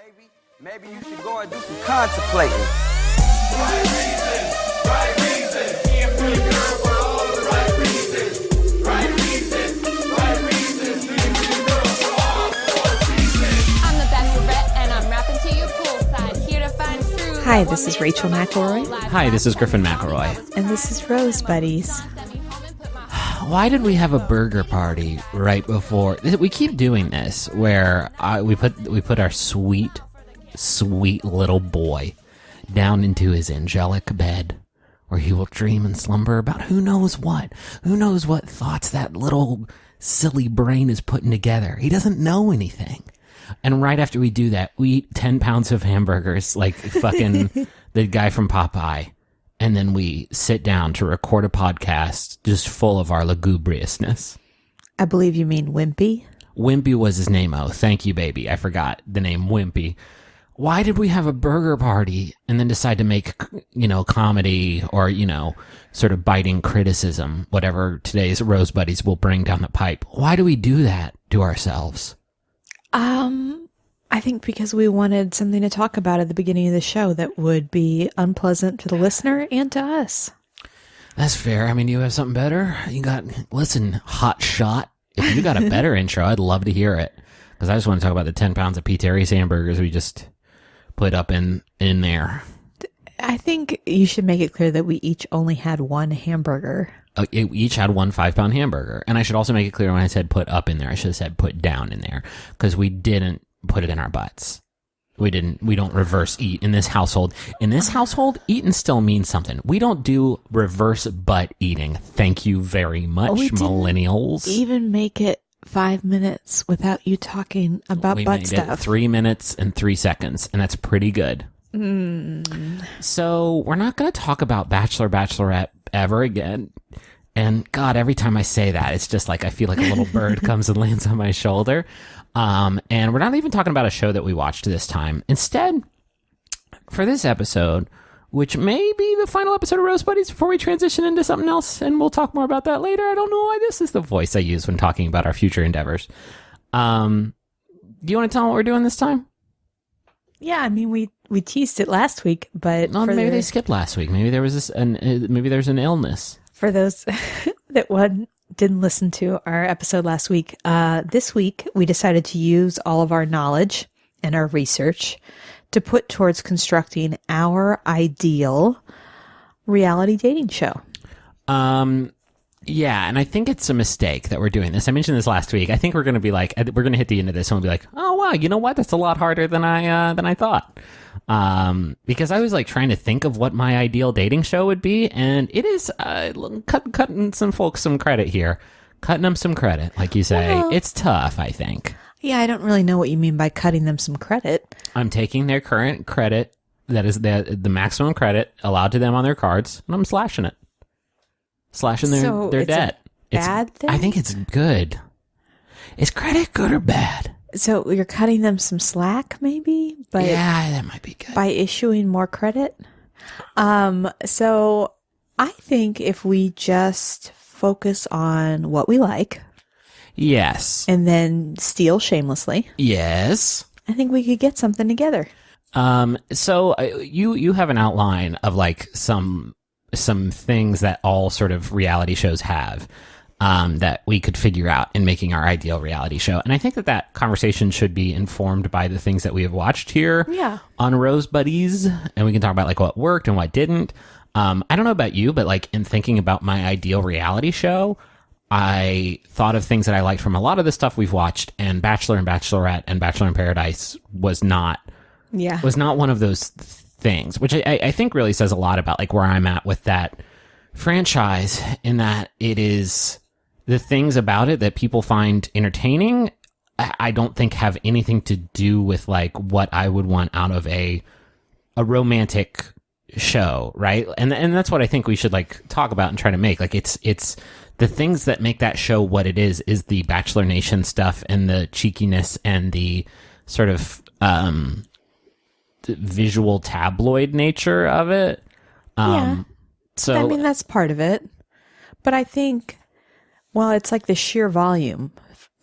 baby. Maybe you should go and do some contemplating. Right reasons, right reasons. He a pretty girl for all the right reasons. Right reasons, right reasons. He a pretty girl for all the reasons. I'm the Bachelorette and I'm rapping to you poolside. Here to find true. Hi, this is Rachel McElroy. Hi, this is Griffin McElroy. And this is Roze Buddiez. Why did we have a burger party right before? We keep doing this where we put our sweet little boy down into his angelic bed where he will dream and slumber about who knows what thoughts that little silly brain is putting together. He doesn't know anything. And right after we do that, we eat 10 pounds of hamburgers like fucking the guy from Popeye. And then we sit down to record a podcast just full of our lugubriousness. I believe you mean Wimpy. Wimpy was his name. Oh, thank you, baby. I forgot the name Wimpy. Why did we have a burger party and then decide to make, comedy or, sort of biting criticism, whatever today's Roze Buddiez will bring down the pipe? Why do we do that to ourselves? I think because we wanted something to talk about at the beginning of the show that would be unpleasant to the listener and to us. That's fair. I mean, you have something better? Listen, hot shot. If you got a better intro, I'd love to hear it. Because I just want to talk about the 10 pounds of P. Terry's hamburgers we just put up in there. I think you should make it clear that we each only had one hamburger. We each had one 5-pound hamburger. And I should also make it clear when I said put up in there, I should have said put down in there. Because we didn't put it in our butts. We don't reverse eat in this household. In this household, eating still means something. We don't do reverse butt eating. Thank you very much, millennials. Even make it 5 minutes without you talking about butt stuff. It 3 minutes and 3 seconds, and that's pretty good. So we're not going to talk about Bachelor, Bachelorette ever again. And God, every time I say that, it's just like I feel like a little bird comes and lands on my shoulder. And we're not even talking about a show that we watched this time. Instead, for this episode, which may be the final episode of Roze Buddiez before we transition into something else, and we'll talk more about that later. I don't know why this is the voice I use when talking about our future endeavors. Do you want to tell them what we're doing this time? Yeah, I mean, we teased it last week, but maybe they skipped last week. Maybe there was maybe there's an illness. For those that didn't listen to our episode last week, this week we decided to use all of our knowledge and our research to put towards constructing our ideal reality dating show. Yeah, and I think it's a mistake that we're doing this. I mentioned this last week. I think we're going to be like, we're going to hit the end of this and we'll be like, oh wow, you know what? That's a lot harder than I thought. Because I was like trying to think of what my ideal dating show would be, and it is cutting some folks some credit here, cutting them some credit, like you say. Well, it's tough, I think. Yeah, I don't really know what you mean by cutting them some credit. I'm taking their current credit, that is the maximum credit allowed to them on their cards, and I'm slashing it. Slashing their debt. Bad thing? I think it's good. Is credit good or bad? So you're cutting them some slack, maybe? Yeah, that might be good. By issuing more credit? So I think if we just focus on what we like. Yes. And then steal shamelessly. Yes. I think we could get something together. So you have an outline of like some things that all sort of reality shows have that we could figure out in making our ideal reality show. And I think that conversation should be informed by the things that we have watched here on Roze Buddiez. And we can talk about like what worked and what didn't. I don't know about you, but like in thinking about my ideal reality show, I thought of things that I liked from a lot of the stuff we've watched, and Bachelor and Bachelorette and Bachelor in Paradise was not one of those things, which I think really says a lot about like where I'm at with that franchise, in that it is the things about it that people find entertaining, I don't think have anything to do with like what I would want out of a romantic show, right? And that's what I think we should like talk about and try to make. Like it's the things that make that show what it is the Bachelor Nation stuff and the cheekiness and the sort of visual tabloid nature of it. So I mean, that's part of it. But I think, well, it's like the sheer volume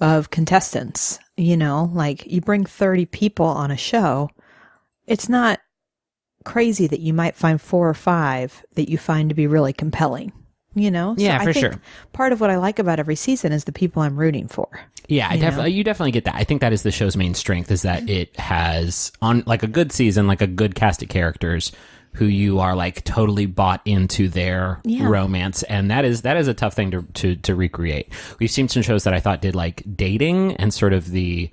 of contestants, You know, like you bring 30 people on a show, it's not crazy that you might find 4 or 5 that you find to be really compelling, you know? Yeah, I for think sure. Part of what I like about every season is the people I'm rooting for. Yeah, you definitely get that. I think that is the show's main strength, is that it has, on like a good season, like a good cast of characters who you are like totally bought into their romance, and that is a tough thing to recreate. We've seen some shows that I thought did like dating and sort of the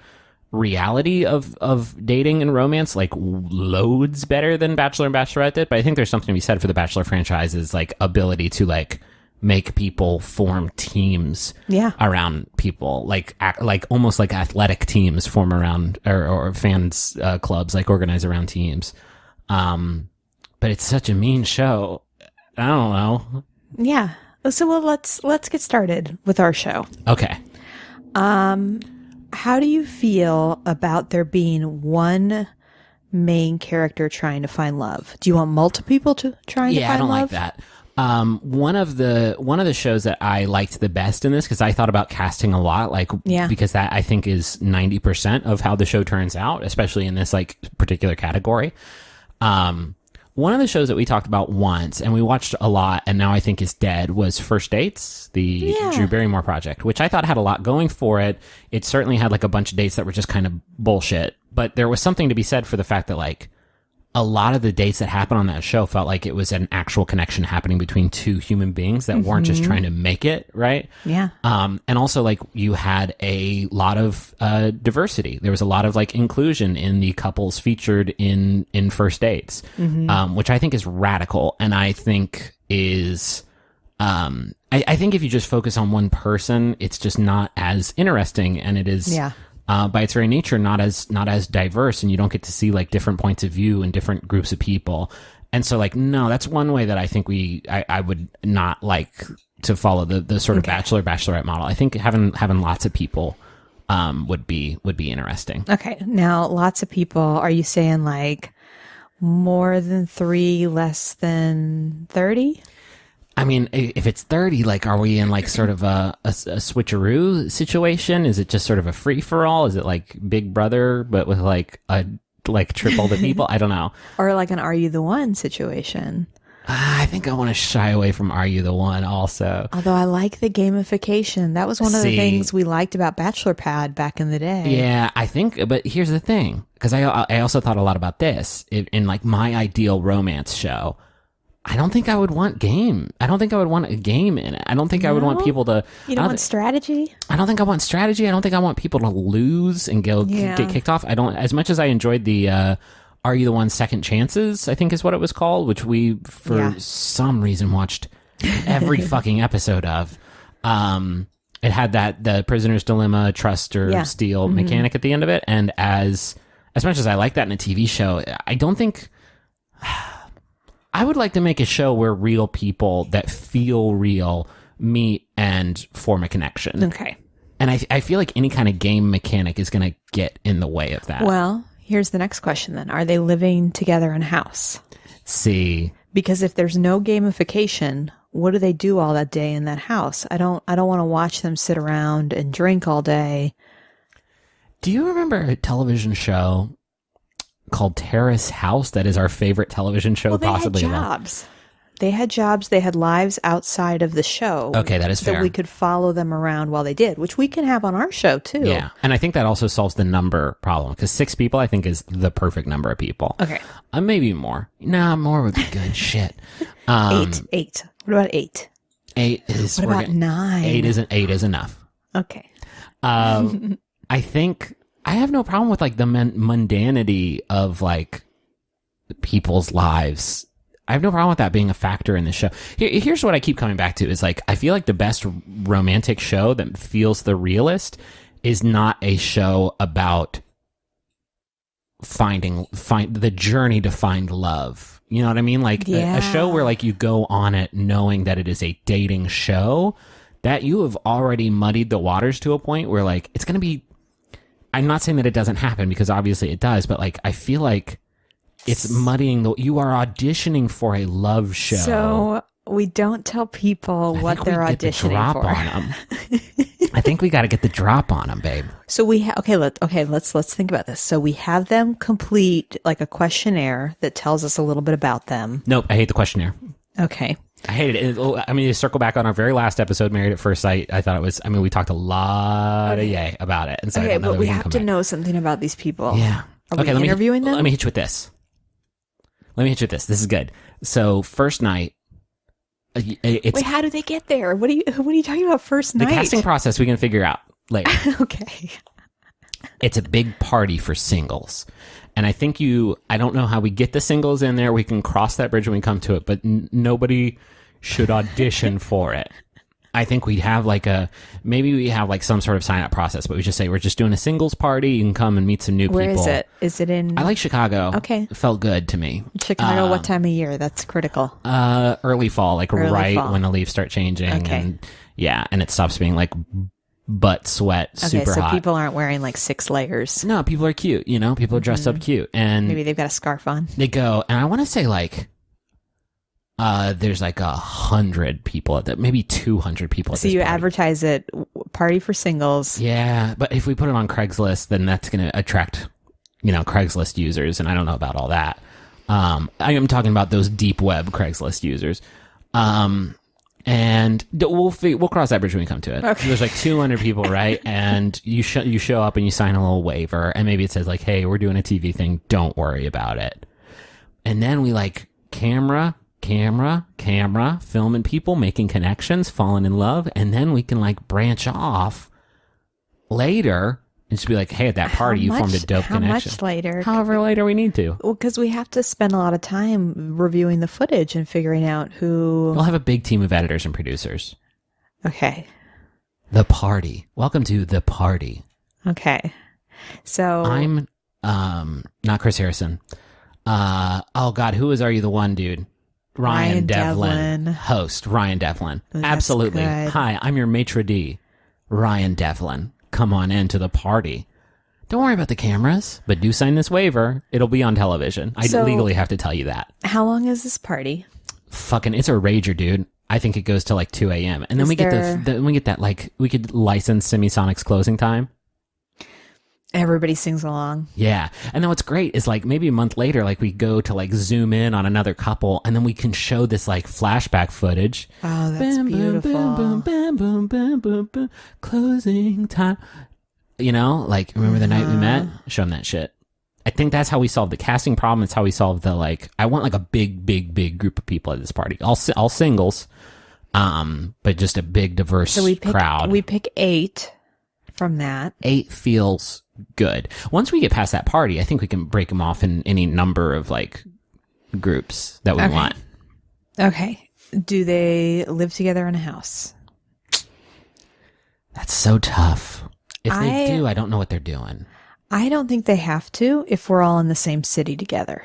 reality of dating and romance like loads better than Bachelor and Bachelorette did, but I think there's something to be said for the Bachelor franchise's like ability to like make people form teams around people, like almost like athletic teams form around, or fans clubs like organize around teams. But it's such a mean show. I don't know. Yeah. So well, let's get started with our show. Okay. How do you feel about there being one main character trying to find love? Do you want multiple people to trying to find love? Yeah, I don't like that. One of the shows that I liked the best in this, because I thought about casting a lot, because that I think is 90% of how the show turns out, especially in this like particular category. One of the shows that we talked about once and we watched a lot and now I think is dead was First Dates, the Drew Barrymore project, which I thought had a lot going for it. It certainly had like a bunch of dates that were just kind of bullshit, but there was something to be said for the fact that like a lot of the dates that happened on that show felt like it was an actual connection happening between two human beings that weren't just trying to make it, right? Yeah. And also like you had a lot of diversity. There was a lot of like inclusion in the couples featured in First Dates, which I think is radical, and I think is I think if you just focus on one person, it's just not as interesting, and it is by its very nature not as diverse, and you don't get to see like different points of view and different groups of people. And so like, no, that's one way that I think I would not like to follow the sort of Bachelor Bachelorette model. I think having lots of people would be interesting. Okay. Now, lots of people, are you saying like more than 3, less than 30? I mean, if it's 30, like, are we in like sort of a switcheroo situation? Is it just sort of a free for all? Is it like Big Brother, but with like triple the people? I don't know. Or like an Are You the One situation? I think I want to shy away from Are You the One also. Although I like the gamification. That was one of the things we liked about Bachelor Pad back in the day. Yeah, I think, but here's the thing, because I also thought a lot about this in like my ideal romance show. I don't think I would want game. I don't think I would want a game in it. I don't think I would want people to... You don't want strategy? I don't think I want strategy. I don't think I want people to lose and get kicked off. I don't... As much as I enjoyed the Are You the One Second Chances, I think is what it was called, which we, for some reason, watched every fucking episode of. It had the prisoner's dilemma, trust or steal mechanic at the end of it. And as much as I like that in a TV show, I don't think... I would like to make a show where real people that feel real meet and form a connection. Okay. And I feel like any kind of game mechanic is going to get in the way of that. Well, here's the next question then. Are they living together in a house? See. Because if there's no gamification, what do they do all that day in that house? I don't want to watch them sit around and drink all day. Do you remember a television show called Terrace House that is our favorite television show possibly? They had jobs. They had jobs. They had lives outside of the show. Okay, that is fair. That we could follow them around while they did, which we can have on our show too. Yeah, and I think that also solves the number problem, because 6 people I think is the perfect number of people. Okay. Maybe more. Nah, more would be good. Shit. 8. What about 8? 8 is... What about 9? 8 is enough. Okay. I think... I have no problem with like the mundanity of like people's lives. I have no problem with that being a factor in the show. Here's what I keep coming back to is like, I feel like the best romantic show that feels the realest is not a show about find the journey to find love. You know what I mean? Like a show where like you go on it knowing that it is a dating show, that you have already muddied the waters to a point where like it's going to be... I'm not saying that it doesn't happen, because obviously it does, but like I feel like it's muddying you are auditioning for a love show. So we don't tell people what they're auditioning for. On them. I think we got to get the drop on them, babe. So we let's think about this. So we have them complete like a questionnaire that tells us a little bit about them. Nope, I hate the questionnaire. Okay. I hated it. I mean, to circle back on our very last episode, Married at First Sight, I thought it was, I mean, we talked a lot of yay about it. And so I Okay, don't know but that we can have come to back. know something about these people. Yeah. Are we interviewing them? Let me hit you with this. This is good. So first night, it's Wait, how do they get there? What are you talking about first the night? casting process we can figure out later. Okay. It's a big party for singles. And I think I don't know how we get the singles in there. We can cross that bridge when we come to it, but nobody should audition for it. I think we have maybe we have like some sort of sign up process, but we just say we're just doing a singles party. You can come and meet some new people. Where is it? Is it in? I like Chicago. Okay. It felt good to me. Chicago. What time of year? That's critical. Early fall, like Early right fall. when the leaves start changing. Okay. And and it stops being like butt sweat, Okay, super so hot. people aren't wearing like 6 layers. No, people are cute, people are dressed up cute. And Maybe they've got a scarf on. they go, and I want to say there's like 100 people at that, maybe 200 people at So this you party. advertise it, party for singles. Yeah, but if we put it on Craigslist, then that's going to attract, Craigslist users, and I don't know about all that. I am talking about those deep web Craigslist users. And we'll cross that bridge when we come to it. Okay. There's like 200 people, right? And you show up and you sign a little waiver, and maybe it says like, "Hey, we're doing a TV thing. Don't worry about it." And then we camera, filming people, making connections, falling in love, and then we can branch off later and just be like, "Hey, at that party, you formed a dope connection." How much later? However later we need to. Well, because we have to spend a lot of time reviewing the footage and figuring out who. We'll have a big team of editors and producers. Okay. The party. Welcome to the party. Okay. So I'm not Chris Harrison. Oh God, who is Are You the One, dude? Ryan Devlin. Host Ryan Devlin. That's Absolutely. good. Hi, I'm your maitre d', Ryan Devlin. Come on into the party. Don't worry about the cameras, but do sign this waiver. It'll be on television. I So- legally have to tell you that. how long is this party? Fucking, it's a rager, dude. I think it goes to 2 a.m. And then Is we get there- then we get that we could license Semisonic's closing time. Everybody sings along. Yeah. And then what's great is maybe a month later, we go to zoom in on another couple, and then we can show this flashback footage. Oh, that's Bam, beautiful. Boom, boom, bam, boom, bam, boom, boom. Closing time. Remember the night we met? Show them that shit. I think that's how we solve the casting problem. It's how we solve the I want a big group of people at this party. All singles, but just a big diverse So crowd. we pick 8 from that. 8 feels good. Once we get past that party, I think we can break them off in any number of groups that we Okay. want. Okay. Do they live together in a house? That's so tough. If they I- do, I don't know what they're doing. I don't think they have to if we're all in the same city together.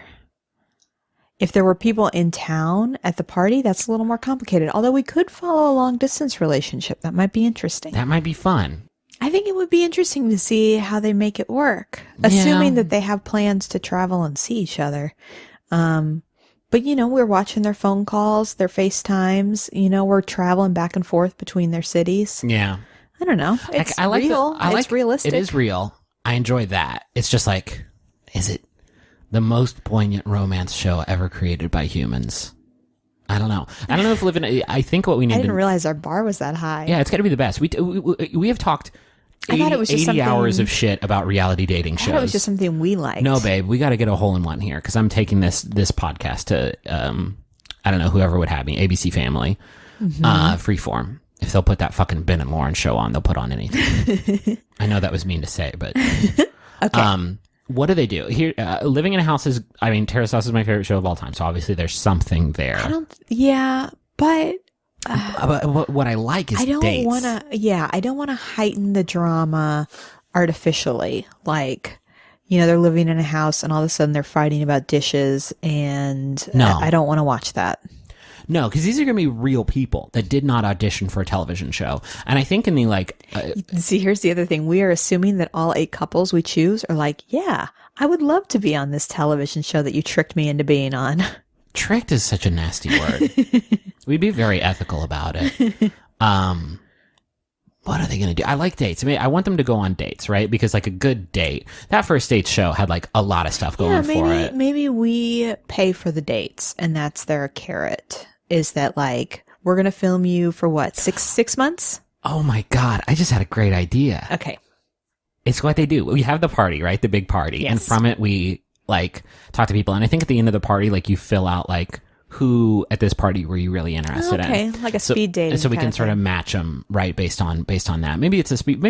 If there were people in town at the party, that's a little more complicated. Although we could follow a long distance relationship. That might be interesting. That might be fun. I think it would be interesting to see how they make it work, Yeah. assuming that they have plans to travel and see each other. But we're watching their phone calls, their FaceTimes, we're traveling back and forth between their cities. Yeah. I don't know. It's real. It's realistic. It is real. I enjoy that. It's just is it the most poignant romance show ever created by humans? I don't know. I don't know if I think what we need I to didn't realize our bar was that high. Yeah, it's got to be the best. We have talked I thought it was just 80 hours something- of shit about reality dating I shows. thought it was just something we liked. No, babe, we got to get a hole in one here because I'm taking this podcast to I don't know, whoever would have me, ABC Family, Freeform. If they'll put that fucking Ben and Lauren show on, they'll put on anything. I know that was mean to say, but Okay. what do they do here? Living in a house is, Terrace House is my favorite show of all time, so obviously there's something there. But But what I like is I don't dates. want to. Yeah, I don't want to heighten the drama artificially. They're living in a house and all of a sudden they're fighting about dishes, and No. I don't want to watch that. No, because these are going to be real people that did not audition for a television show. And I think in the See, here's the other thing: we are assuming that all 8 couples we choose are yeah, I would love to be on this television show that you tricked me into being on. tricked is such a nasty word. We'd be very ethical about it. what are they going to do? I like dates. I mean, I want them to go on dates, right? Because like a good date, that first date show had like a lot of stuff going for it. Maybe we pay for the dates and that's their carrot, is that like, we're going to film you for what, six months? Oh my God. I just had a great idea. Okay. It's what they do. We have the party, right? The big party. Yes. And from it, we like talk to people. And I think at the end of the party, like you fill out like who at this party were you really interested in? Okay, like a speed dating. And so we kind can of sort of match them, right? Based on that. Maybe it's a speed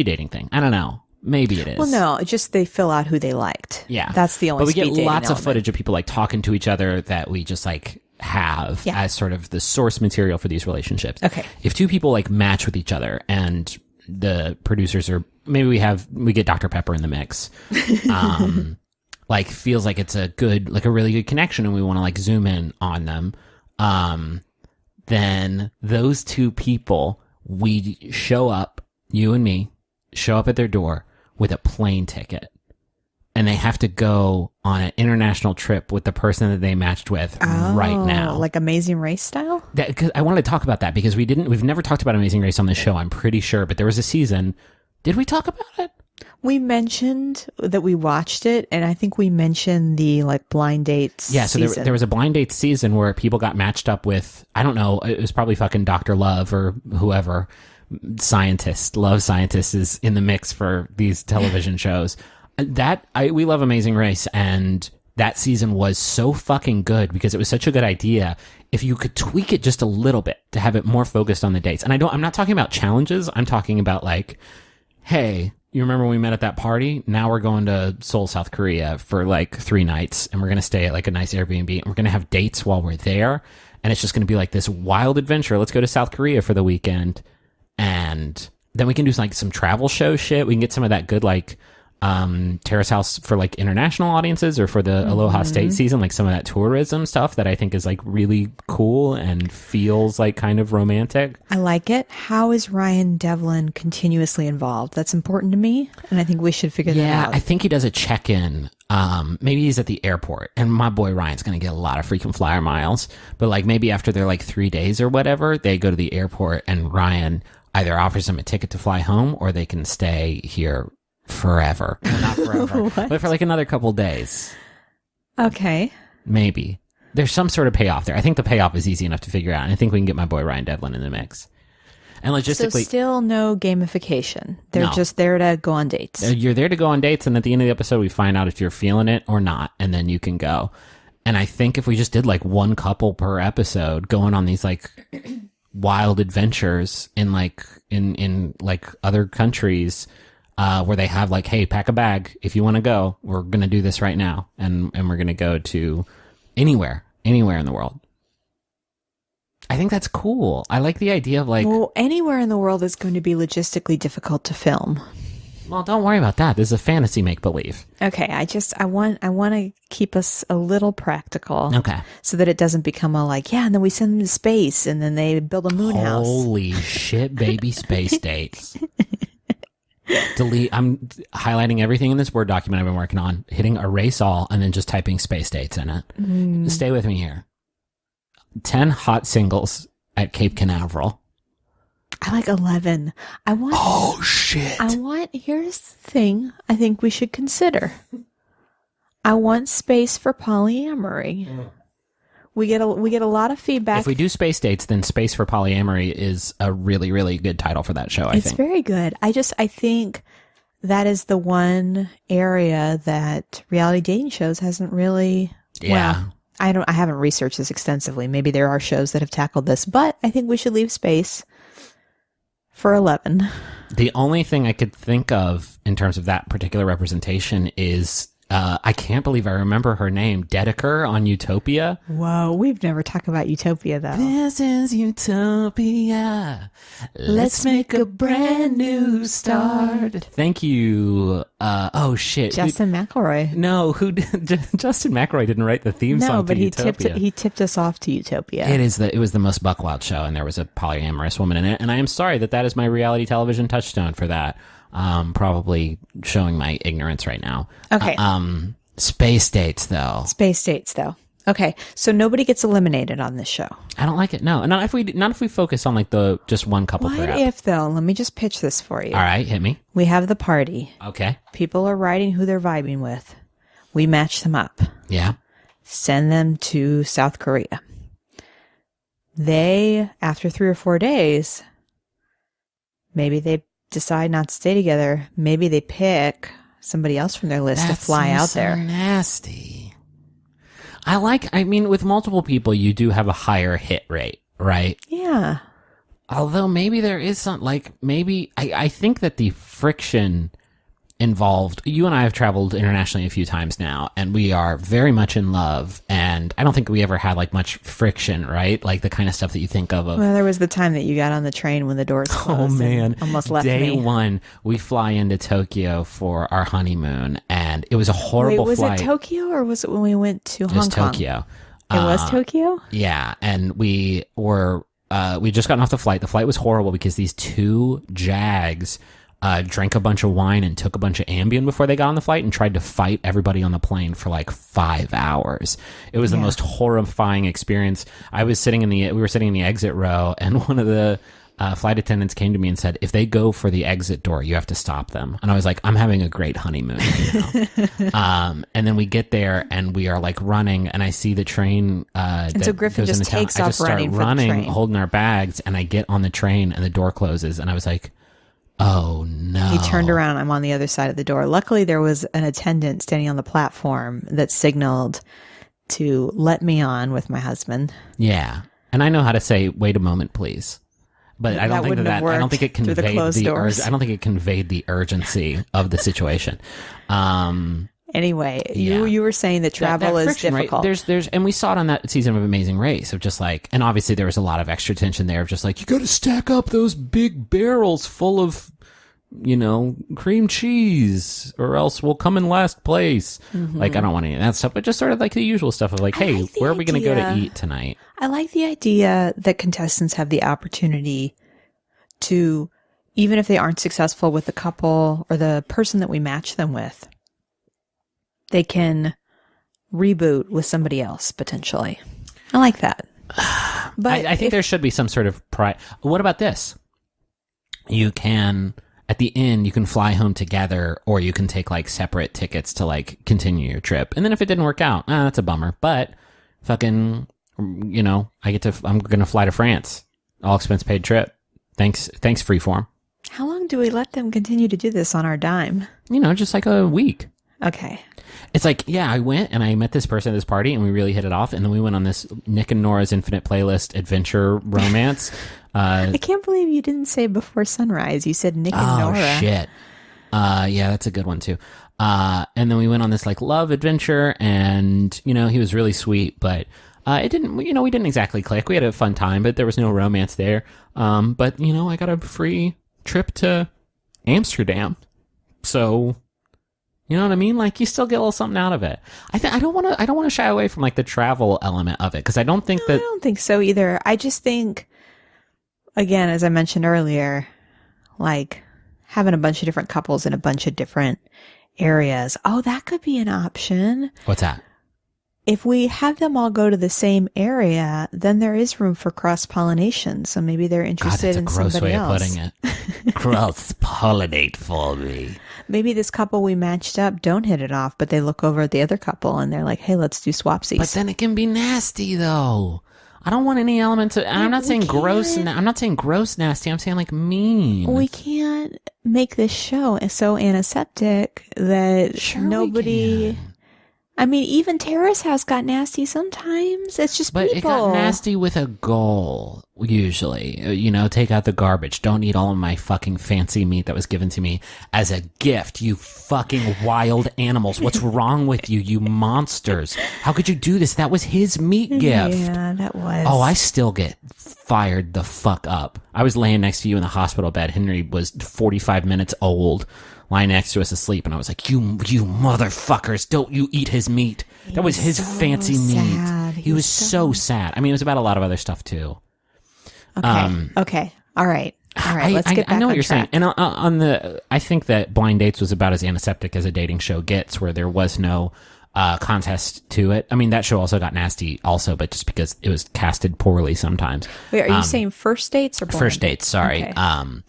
dating thing. I don't know. Maybe it is. Well, no, it's just they fill out who they liked. Yeah. That's the only But we speed get dating lots of element. footage of people like talking to each other that we just like have Yeah. as sort of the source material for these relationships. Okay. If two people like match with each other and the producers are, maybe we get Dr. Pepper in the mix. Like feels like it's a really good connection and we want to like zoom in on them. Then those two people, we show up, you and me, show up at their door with a plane ticket. And they have to go on an international trip with the person that they matched with right now. Like Amazing Race style? Cause I wanted to talk about that because we've never talked about Amazing Race on the show, I'm pretty sure, but there was a season. Did we talk about it? We mentioned that we watched it, and I think we mentioned the like blind dates. Yeah, so season. there was a blind date season where people got matched up with, I don't know, it was probably fucking Dr. Love or whoever, Love Scientist is in the mix for these television shows. We love Amazing Race, and that season was so fucking good because it was such a good idea. If you could tweak it just a little bit to have it more focused on the dates. And I'm not talking about challenges. I'm talking about like, hey, you remember when we met at that party? Now we're going to Seoul, South Korea for like 3 nights and we're going to stay at like a nice Airbnb and we're going to have dates while we're there. And it's just going to be like this wild adventure. Let's go to South Korea for the weekend. And then we can do like some travel show shit. We can get some of that good like Terrace House for like international audiences or for the Aloha State season, like some of that tourism stuff that I think is like really cool and feels like kind of romantic. I like it. How is Ryan Devlin continuously involved? That's important to me, and I think we should figure that out. I think he does a check-in. Maybe he's at the airport, and my boy Ryan's going to get a lot of freaking flyer miles, but like maybe after they're like 3 days or whatever, they go to the airport and Ryan either offers them a ticket to fly home or they can stay here forever. Well, not forever, but for like another couple days. Okay. Maybe. There's some sort of payoff there. I think the payoff is easy enough to figure out. And I think we can get my boy Ryan Devlin in the mix. And logistically... So still no gamification. They're No. just there to go on dates. You're there to go on dates, and at the end of the episode, we find out if you're feeling it or not, and then you can go. And I think if we just did like one couple per episode going on these like wild adventures in like other countries... where they have like, hey, pack a bag. If you want to go, we're going to do this right now. And we're going to go to anywhere in the world. I think that's cool. I like the idea of like, Well, anywhere in the world is going to be logistically difficult to film. well, don't worry about that. This is a fantasy make-believe. Okay, I want to keep us a little practical. Okay. So that it doesn't become a like, yeah, and then we send them to space and then they build a moon house. Holy shit, baby, space dates. Delete. I'm highlighting everything in this Word document I've been working on, hitting erase all, and then just typing space dates in it. Stay with me here. 10 hot singles at Cape Canaveral. I like 11. Oh, shit. Here's the thing I think we should consider. I want space for polyamory. We get a lot of feedback. If we do space dates, then Space for Polyamory is a really, really good title for that show, I It's think. very good. I think that is the one area that reality dating shows hasn't really. Yeah. Well, I haven't researched this extensively. Maybe there are shows that have tackled this, but I think we should leave space for 11. The only thing I could think of in terms of that particular representation is, I can't believe I remember her name, Dedeker on Utopia. Whoa, we've never talked about Utopia though. This is Utopia. Let's make a brand new start. Thank you. Oh shit. Justin McElroy. No, Justin McElroy didn't write the theme song No, to but he Utopia. tipped us off to Utopia. It was the most buckwild show, and there was a polyamorous woman in it. And I am sorry that is my reality television touchstone for that. Probably showing my ignorance right now. Okay. Space dates, though. Space dates though. Okay, so nobody gets eliminated on this show. I don't like it. No, not if we focus on like the just one couple. What if though? Let me just pitch this for you. All right, hit me. We have the party. Okay. People are writing who they're vibing with. We match them up. Yeah. Send them to South Korea. They, after 3 or 4 days, maybe they decide not to stay together. Maybe they pick somebody else from their list to fly out there. Nasty. I mean, with multiple people, you do have a higher hit rate, right? Yeah. Although maybe there is some, like, maybe, I think that the friction involved, you and I have traveled internationally a few times now, and we are very much in love, and I don't think we ever had, like, much friction, right? Like, the kind of stuff that you think of. Well, there was the time that you got on the train when the doors closed. Oh, man. And almost left Day me. one, we fly into Tokyo for our honeymoon, and it was a horrible was flight. it Tokyo or was it when we went to Hong Kong? It was Tokyo. It was Tokyo? Yeah, and we just gotten off the flight. The flight was horrible because these two Jags drank a bunch of wine and took a bunch of Ambien before they got on the flight and tried to fight everybody on the plane for like 5 hours. It was the most horrifying experience. We were sitting in the exit row, and one of the flight attendants came to me and said, if they go for the exit door, you have to stop them. And I was like, I'm having a great honeymoon. And then we get there and we are like running, and I see the train. And so Griffin just takes off running for the train. Holding our bags, and I get on the train and the door closes, and I was like, oh no. He turned around. I'm on the other side of the door. Luckily, there was an attendant standing on the platform that signaled to let me on with my husband. Yeah. And I know how to say, wait a moment, please. But I don't think I don't think it conveyed I don't think it conveyed the urgency of the situation. Anyway, you were saying that travel is friction, difficult. Right? There's and we saw it on that season of Amazing Race of just like, and obviously there was a lot of extra tension there of just like, you got to stack up those big barrels full of, cream cheese, or else we'll come in last place. Mm-hmm. Like, I don't want any of that stuff, but just sort of like the usual stuff of like, hey, where are we going to go to eat tonight? I like the idea that contestants have the opportunity to, even if they aren't successful with the couple or the person that we match them with, they can reboot with somebody else potentially. I like that. But I think there should be some sort of pride. What about this? You can, at the end, you can fly home together, or you can take like separate tickets to like continue your trip. And then if it didn't work out, that's a bummer. But fucking, I'm going to fly to France. All expense paid trip. Thanks, Freeform. How long do we let them continue to do this on our dime? Just like a week. Okay. It's like, yeah, I went and I met this person at this party and we really hit it off. And then we went on this Nick and Nora's Infinite Playlist adventure romance. I can't believe you didn't say Before Sunrise. You said Nick and Nora. Oh, shit. Yeah, that's a good one too. And then we went on this like love adventure, and, he was really sweet, but it didn't, we didn't exactly click. We had a fun time, but there was no romance there. But, I got a free trip to Amsterdam. So, you know what I mean? Like, you still get a little something out of it. I don't want to shy away from like the travel element of it, because I don't think I don't think so either. I just think, again, as I mentioned earlier, like having a bunch of different couples in a bunch of different areas. Oh, that could be an option. What's that? If we have them all go to the same area, then there is room for cross-pollination. So maybe they're interested in somebody else. That's a gross way of putting it. Cross-pollinate for me. Maybe this couple we matched up don't hit it off, but they look over at the other couple and they're like, hey, let's do swapsies. But then it can be nasty, though. I don't want any element to... I'm not saying gross. I'm not saying gross nasty. I'm saying like mean. We can't make this show so antiseptic that nobody... I mean, even Terrace House got nasty sometimes. It's just but people. But it got nasty with a goal, usually. Take out the garbage. Don't eat all of my fucking fancy meat that was given to me as a gift, you fucking wild animals. What's wrong with you, you monsters? How could you do this? That was his meat gift. Yeah, that was. Oh, I still get fired the fuck up. I was laying next to you in the hospital bed. Henry was 45 minutes old, lying next to us asleep, and I was like, you motherfuckers, don't you eat his meat. That was his fancy meat. He was so sad. I mean, it was about a lot of other stuff too. Okay. All right. Let's get back I know what you're track. saying. And I think that Blind Dates was about as antiseptic as a dating show gets, where there was no contest to it. I mean, that show also got nasty also, but just because it was casted poorly sometimes. Wait, are you saying First Dates or Blind First Dates, sorry. Okay.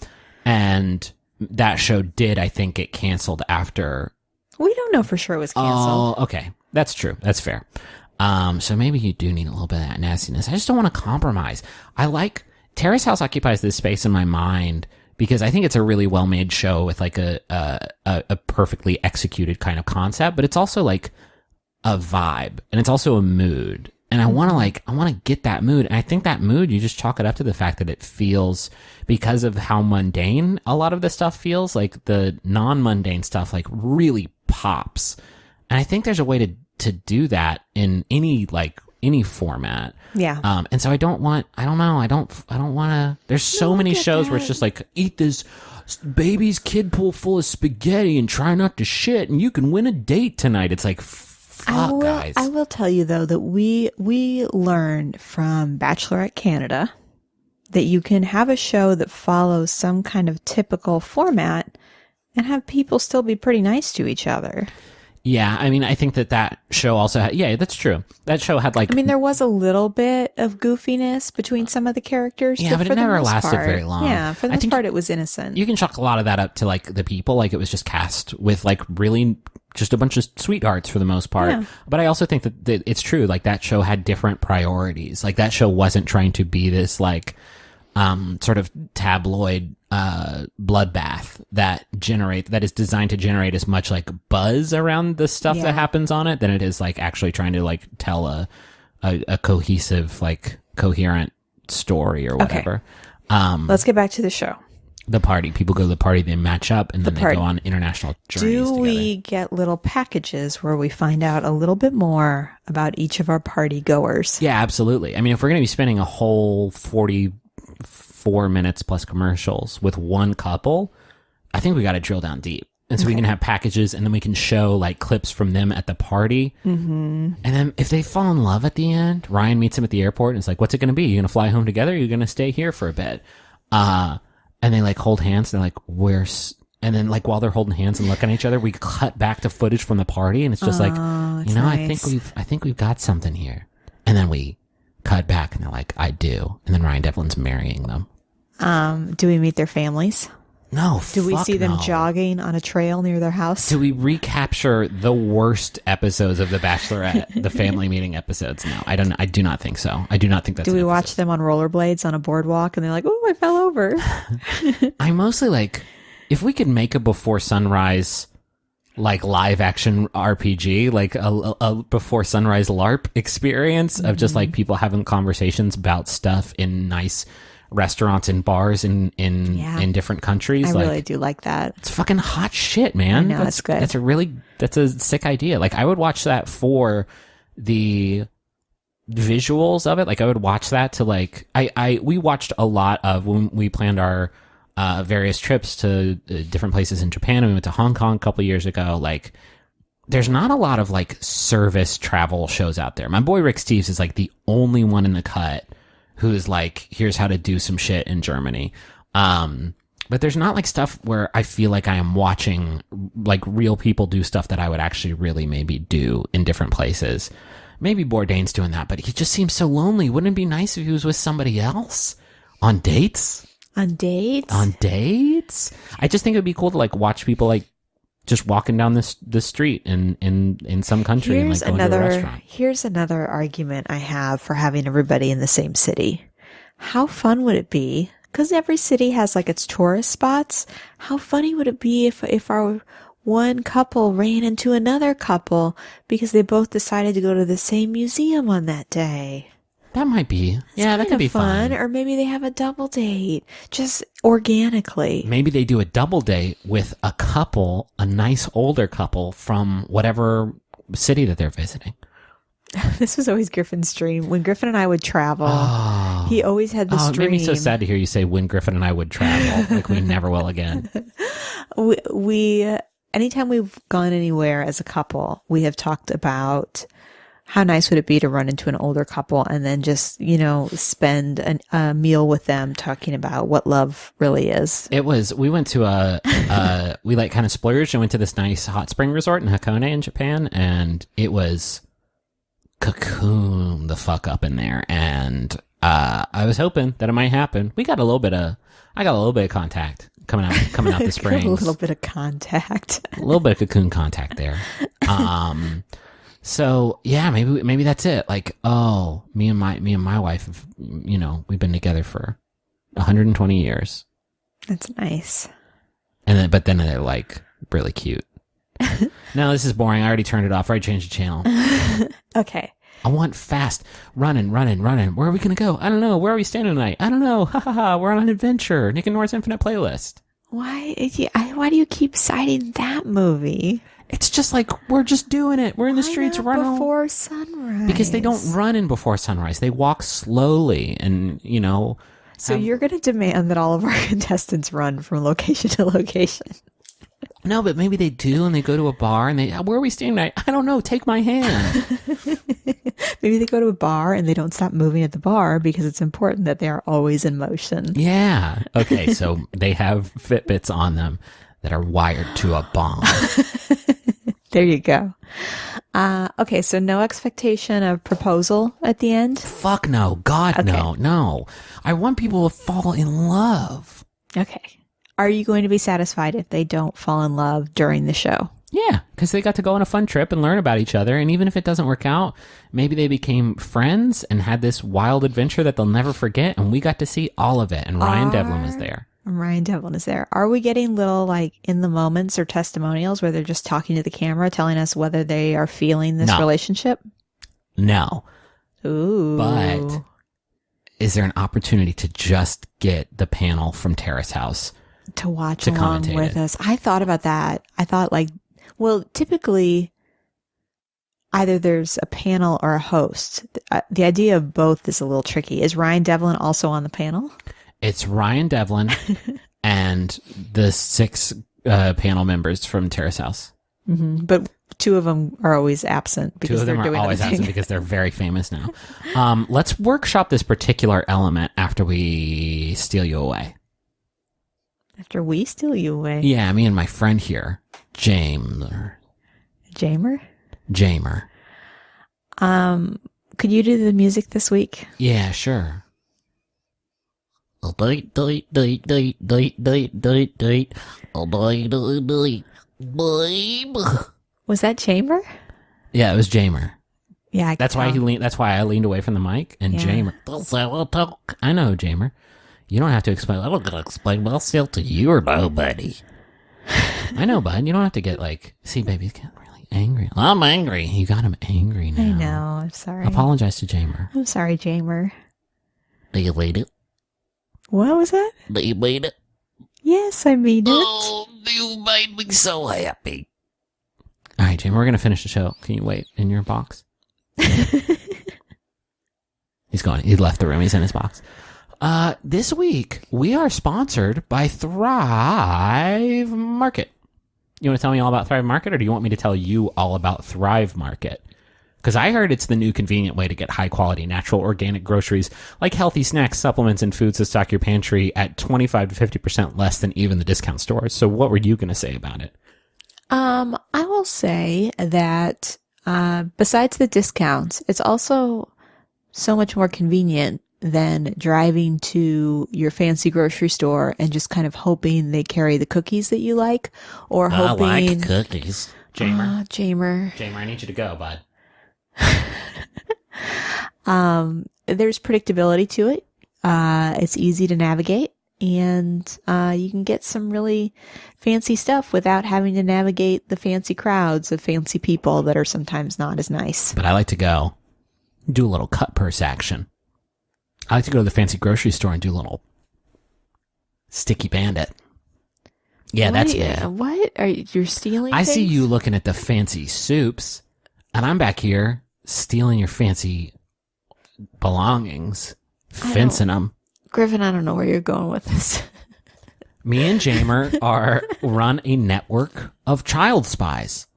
And that show did, I think, get canceled after. We don't know for sure it was canceled. Oh, okay. That's true. That's fair. So maybe you do need a little bit of that nastiness. I just don't want to compromise. I like Terrace House occupies this space in my mind because I think it's a really well-made show with like a perfectly executed kind of concept, but it's also like a vibe and it's also a mood. And I want to get that mood. And I think that mood, you just chalk it up to the fact that it feels, because of how mundane a lot of this stuff feels, like the non-mundane stuff like really pops. And I think there's a way to do that in any format. Yeah. And so I don't want to, there's so many shows where it's just like, eat this baby's kid pool full of spaghetti and try not to shit and you can win a date tonight. It's like, fuck, guys. I will tell you though that we learned from Bachelorette Canada that you can have a show that follows some kind of typical format and have people still be pretty nice to each other. Yeah, I mean, I think that show also had, yeah, that's true. That show had like, I mean, there was a little bit of goofiness between some of the characters. Yeah, but it never lasted very long. Yeah, for the most part, it was innocent. You can chalk a lot of that up to like the people, like it was just cast with like really just a bunch of sweethearts for the most part. Yeah. But I also think that it's true. Like that show had different priorities. Like that show wasn't trying to be this like, sort of tabloid bloodbath that is designed to generate as much like buzz around the stuff that happens on it than it is like actually trying to like tell a cohesive, like coherent story or whatever. Okay. Let's get back to the show. The party. People go to the party, they match up, and then they go on international journeys together. We get little packages where we find out a little bit more about each of our party goers? Yeah, absolutely. I mean, if we're going to be spending a whole 44 minutes plus commercials with one couple, I think we got to drill down deep. And so we can have packages, and then we can show like clips from them at the party. Mm-hmm. And then if they fall in love at the end, Ryan meets him at the airport and it's like, what's it going to be? You going to fly home together? Or are you going to stay here for a bit? And they like hold hands and they're like, and then like while they're holding hands and looking at each other, we cut back to footage from the party. And it's just like, you know, nice. I think we've got something here. And then we cut back and they're like, I do. And then Ryan Devlin's marrying them. Do we meet their families? No. Do we see them jogging on a trail near their house? Do we recapture the worst episodes of The Bachelorette, the family meeting episodes? No, I do not think so. I do not think that's. Do we watch them on rollerblades on a boardwalk and they're like, "Oh, I fell over." I mostly like if we could make a Before Sunrise like live action RPG, like a Before Sunrise LARP experience of just like people having conversations about stuff in nice restaurants and bars in different countries. I really do like that. It's fucking hot shit, man. I know, it's good. That's a sick idea. Like I would watch that for the visuals of it. Like I would watch that to like, we watched a lot of when we planned our various trips to different places in Japan. And we went to Hong Kong a couple years ago. Like there's not a lot of like service travel shows out there. My boy Rick Steves is like the only one in the cut who's like, here's how to do some shit in Germany. But there's not like stuff where I feel like I am watching like real people do stuff that I would actually really maybe do in different places. Maybe Bourdain's doing that, but he just seems so lonely. Wouldn't it be nice if he was with somebody else? On dates? On dates? On dates? I just think it would be cool to like watch people like just walking down the street in some country and like going to a restaurant. Here's another argument I have for having everybody in the same city. How fun would it be? Because every city has like its tourist spots. How funny would it be if our one couple ran into another couple because they both decided to go to the same museum on that day? That might be. Yeah, that could be fun. Or maybe they have a double date, just organically. Maybe they do a double date with a couple, a nice older couple from whatever city that they're visiting. This was always Griffin's dream. When Griffin and I would travel, he always had this dream. It made me so sad to hear you say when Griffin and I would travel. Like we never will again. We anytime we've gone anywhere as a couple, we have talked about How nice would it be to run into an older couple and then just, spend a meal with them talking about what love really is? We went to we like kind of splurged and went to this nice hot spring resort in Hakone in Japan, and it was cocoon the fuck up in there. And I was hoping that it might happen. I got a little bit of contact coming out the springs. A little bit of contact. A little bit of cocoon contact there. So yeah, maybe that's it. Like, oh, me and my wife have, we've been together for 120 years. That's nice. But then they're like really cute. No, this is boring. I already turned it off. I already changed the channel. Okay. I want fast running. Where are we going to go? I don't know. Where are we staying tonight? I don't know. Ha ha ha. We're on an adventure. Nick and Nora's Infinite Playlist. Why do you keep citing that movie? It's just like, we're just doing it. We're in the streets running. Before sunrise. Because they don't run in before sunrise. They walk slowly and, So you're going to demand that all of our contestants run from location to location. No, but maybe they do, and they go to a bar, and where are we staying tonight? I don't know. Take my hand. Maybe they go to a bar, and they don't stop moving at the bar because it's important that they are always in motion. Yeah. Okay, so they have Fitbits on them that are wired to a bomb. There you go. Okay, so no expectation of proposal at the end? Fuck no. God, okay. No. I want people to fall in love. Okay. Are you going to be satisfied if they don't fall in love during the show? Yeah, because they got to go on a fun trip and learn about each other. And even if it doesn't work out, maybe they became friends and had this wild adventure that they'll never forget. And we got to see all of it. And Ryan Devlin was there. Ryan Devlin is there. Are we getting little like in the moments or testimonials where they're just talking to the camera, telling us whether they are feeling this relationship? No. Ooh. But is there an opportunity to just get the panel from Terrace House to watch along with us? I thought about that. I thought typically either there's a panel or a host. The idea of both is a little tricky. Is Ryan Devlin also on the panel? It's Ryan Devlin and the 6 panel members from Terrace House. Mm-hmm. But 2 of them are always absent because they're doing always absent because they're very famous now. Let's workshop this particular element after we steal you away. After we steal you away? Yeah, me and my friend here, Jamer. Could you do the music this week? Yeah, sure. Was that Jamer? Yeah, it was Jamer. Yeah, that's why I leaned away from the mic. And Jamer, I know Jamer. You don't have to explain. I don't gotta explain myself to you or nobody. I know, bud. You don't have to get see, baby, he's getting really angry. I'm angry. You got him angry now. I know. I'm sorry. Apologize to Jamer. I'm sorry, Jamer. Do you mean it? What was that? Do you mean it? Yes, I mean it. Oh, you made me so happy. All right, Jamer, we're going to finish the show. Can you wait in your box? He's gone. He left the room. He's in his box. This week, we are sponsored by Thrive Market. You want to tell me all about Thrive Market, or do you want me to tell you all about Thrive Market? Because I heard it's the new convenient way to get high-quality, natural, organic groceries like healthy snacks, supplements, and foods to stock your pantry at 25 to 50% less than even the discount stores. So what were you going to say about it? I will say that besides the discounts, it's also so much more convenient than driving to your fancy grocery store and just kind of hoping they carry the cookies that you like, or hoping... I like cookies. Jamer. Jamer, I need you to go, bud. There's predictability to it. It's easy to navigate, and you can get some really fancy stuff without having to navigate the fancy crowds of fancy people that are sometimes not as nice. But I like to go do a little cut purse action. I like to go to the fancy grocery store and do a little sticky bandit. Yeah, that's me. What? You're stealing I things? see you looking at the fancy soups, and I'm back here stealing your fancy belongings, fencing them. Griffin, I don't know where you're going with this. Me and Jamer run a network of child spies.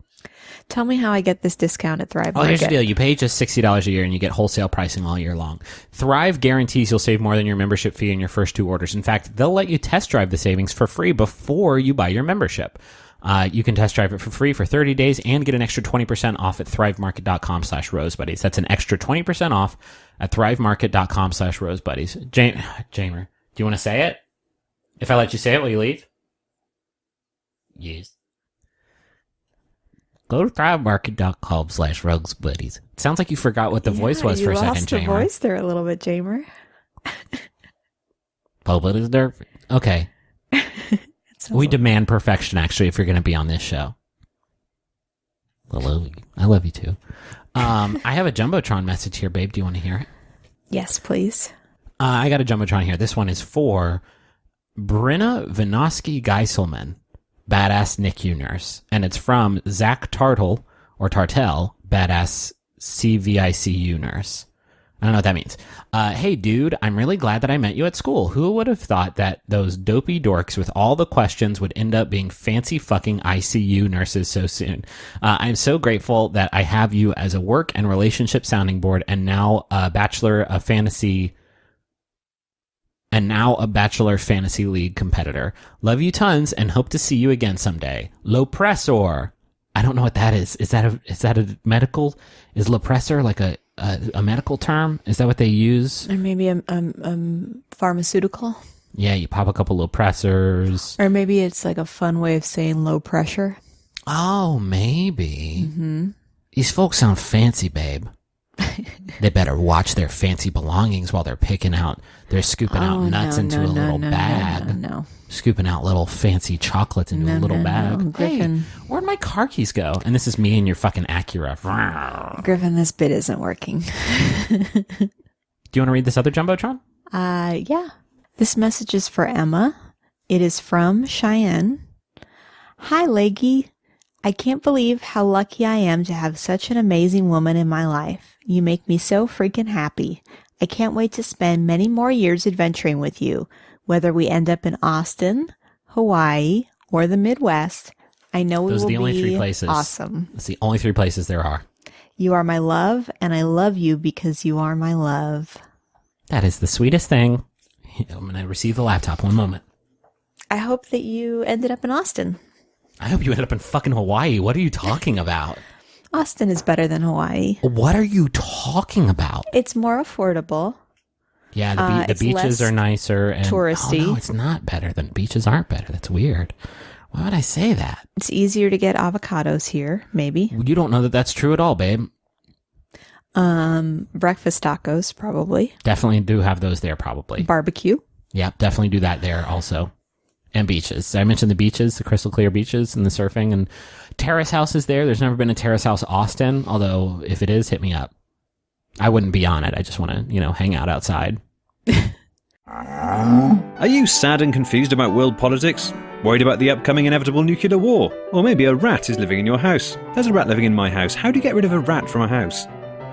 Tell me how I get this discount at Thrive Oh, here's the Market. deal. You pay just $60 a year and you get wholesale pricing all year long. Thrive guarantees you'll save more than your membership fee in your first 2 orders. In fact, they'll let you test drive the savings for free before you buy your membership. You can test drive it for free for 30 days and get an extra 20% off at thrivemarket.com/rosebuddies. That's an extra 20% off at thrivemarket.com/rosebuddies. Jamer, do you want to say it? If I let you say it, will you leave? Yes. Go to thrivemarket.com/rosebuddies. It sounds like you forgot what the voice was for a second, Jamer. You lost the voice there a little bit, Jamer. Public is okay. We demand perfection, actually, if you're going to be on this show. I love you. I love you, too. I have a Jumbotron message here, babe. Do you want to hear it? Yes, please. I got a Jumbotron here. This one is for Brenna Vinosky Geiselman, badass NICU nurse. And it's from Zach Tartle, or Tartel, badass CVICU nurse. I don't know what that means. Hey, dude, I'm really glad that I met you at school. Who would have thought that those dopey dorks with all the questions would end up being fancy fucking ICU nurses so soon? I'm so grateful that I have you as a work and relationship sounding board and now a Bachelor Fantasy League competitor. Love you tons and hope to see you again someday. Lopressor. I don't know what that is. Is that a medical? Is Lopressor like a medical term? Is that what they use? Or maybe a pharmaceutical? Yeah, you pop a couple Lopressors. Or maybe it's like a fun way of saying low pressure. Oh, maybe. Mm-hmm. These folks sound fancy, babe. They better watch their fancy belongings while they're scooping out nuts into a little bag. No. Scooping out little fancy chocolates into a little bag. Griffin. Hey, where'd my car keys go? And this is me and your fucking Acura. Griffin, this bit isn't working. Do you want to read this other Jumbotron? Yeah. This message is for Emma. It is from Cheyenne. Hi, Leggy. I can't believe how lucky I am to have such an amazing woman in my life. You make me so freaking happy. I can't wait to spend many more years adventuring with you. Whether we end up in Austin, Hawaii, or the Midwest, I know we will be only 3 places. Awesome. It's the only 3 places there are. You are my love, and I love you because you are my love. That is the sweetest thing. I'm going to receive the laptop. One moment. I hope that you ended up in Austin. I hope you ended up in fucking Hawaii. What are you talking about? Austin is better than Hawaii. What are you talking about? It's more affordable. Yeah, the beaches are nicer. And, touristy. Oh, no, it's not better. The beaches aren't better. That's weird. Why would I say that? It's easier to get avocados here, maybe. You don't know that that's true at all, babe. Breakfast tacos, probably. Definitely do have those there, probably. Barbecue. Yeah, definitely do that there also. And beaches. I mentioned the beaches, the crystal clear beaches and the surfing and terrace houses there. There's never been a terrace house Austin, although if it is, hit me up. I wouldn't be on it. I just want to, hang out outside. Are you sad and confused about world politics? Worried about the upcoming inevitable nuclear war? Or maybe a rat is living in your house. There's a rat living in my house. How do you get rid of a rat from a house?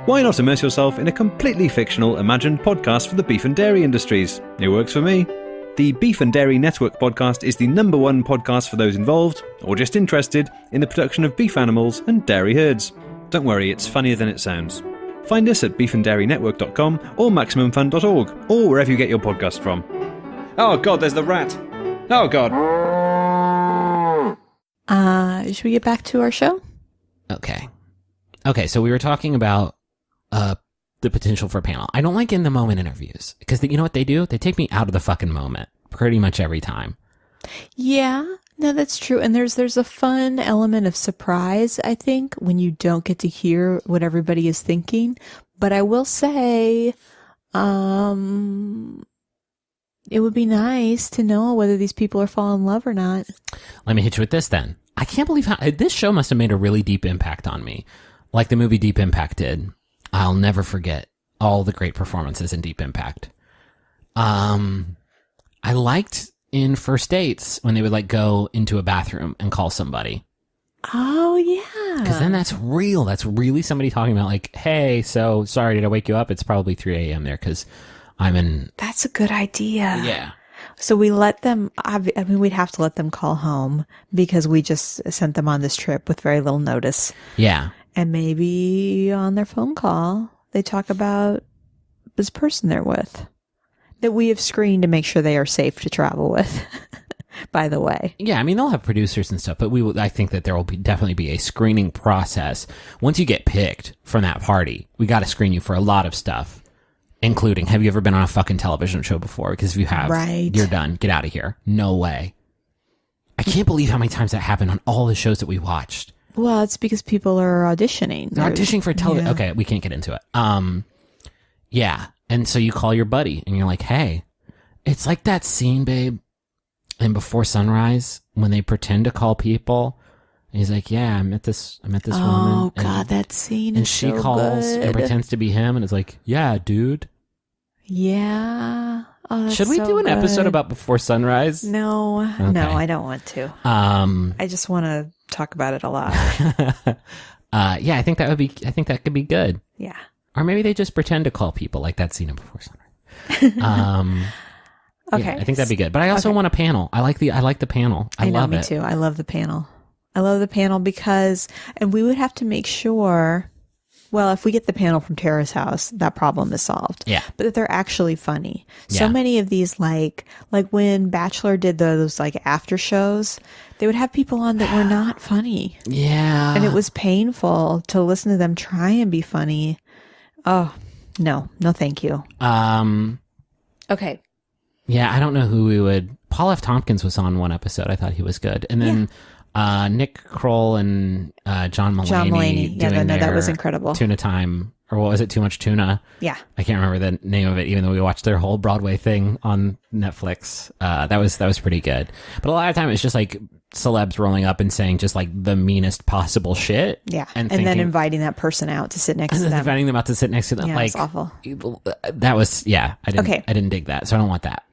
Why not immerse yourself in a completely fictional, imagined podcast for the beef and dairy industries? It works for me. The Beef and Dairy Network podcast is the #1 podcast for those involved, or just interested, in the production of beef animals and dairy herds. Don't worry, it's funnier than it sounds. Find us at beefanddairynetwork.com or maximumfun.org, or wherever you get your podcast from. Oh god, there's the rat! Oh god! Should we get back to our show? Okay, so we were talking about the potential for a panel. I don't like in the moment interviews because you know what they do? They take me out of the fucking moment pretty much every time. Yeah, no, that's true. And there's a fun element of surprise, I think, when you don't get to hear what everybody is thinking. But I will say, it would be nice to know whether these people are falling in love or not. Let me hit you with this then. I can't believe how this show must have made a really deep impact on me. Like the movie Deep Impact did. I'll never forget all the great performances in Deep Impact. I liked in First Dates when they would go into a bathroom and call somebody. Oh, yeah. Because then that's real. That's really somebody talking about hey, so sorry, did I wake you up? It's probably 3 a.m. there because I'm in... That's a good idea. Yeah. So we let them, I mean, we'd have to let them call home because we just sent them on this trip with very little notice. Yeah. And maybe on their phone call, they talk about this person they're with that we have screened to make sure they are safe to travel with, by the way. Yeah, I mean, they'll have producers and stuff, but I think that there will definitely be a screening process. Once you get picked from that party, we got to screen you for a lot of stuff, including, have you ever been on a fucking television show before? Because if you have, you're done. Get out of here. No way. I can't believe how many times that happened on all the shows that we watched. Well, it's because people are auditioning. They're auditioning for television. Yeah. Okay, we can't get into it. Yeah. And so you call your buddy and you're like, hey, it's like that scene, babe, in Before Sunrise when they pretend to call people. And he's like, yeah, I met this woman. Oh, God, that scene and is she so calls good. and pretends to be him and is like, yeah, dude. Yeah. Oh, that's Should we so do an good. episode about Before Sunrise? No, Okay. no, I don't want to. I just want to talk about it a lot. Yeah, I think that could be good. Yeah. Or maybe they just pretend to call people like that scene in Before Sunrise. Okay. Yeah, I think that'd be good. But I also want a panel. I like the panel. I know, love me it. too. I love the panel. I love the panel because, and we would have to make sure, well, if we get the panel from Tara's house, that problem is solved. Yeah. But that they're actually funny. Yeah. So many of these, like when Bachelor did those like after shows, they would have people on that were not funny. Yeah. And it was painful to listen to them try and be funny. Oh, no, thank you. Okay. Yeah, I don't know who we would. Paul F. Tompkins was on one episode. I thought he was good. And then Nick Kroll and John Mulaney. Yeah, doing that their was incredible. Tuna Time, or what was it? Too Much Tuna. Yeah. I can't remember the name of it, even though we watched their whole Broadway thing on Netflix. That was pretty good. But a lot of time it's just like celebs rolling up and saying just like the meanest possible shit. Yeah. And thinking, then inviting that person out to sit next to them. inviting them out to sit next to them. Yeah, like, it's awful. That was, I didn't dig that. So I don't want that.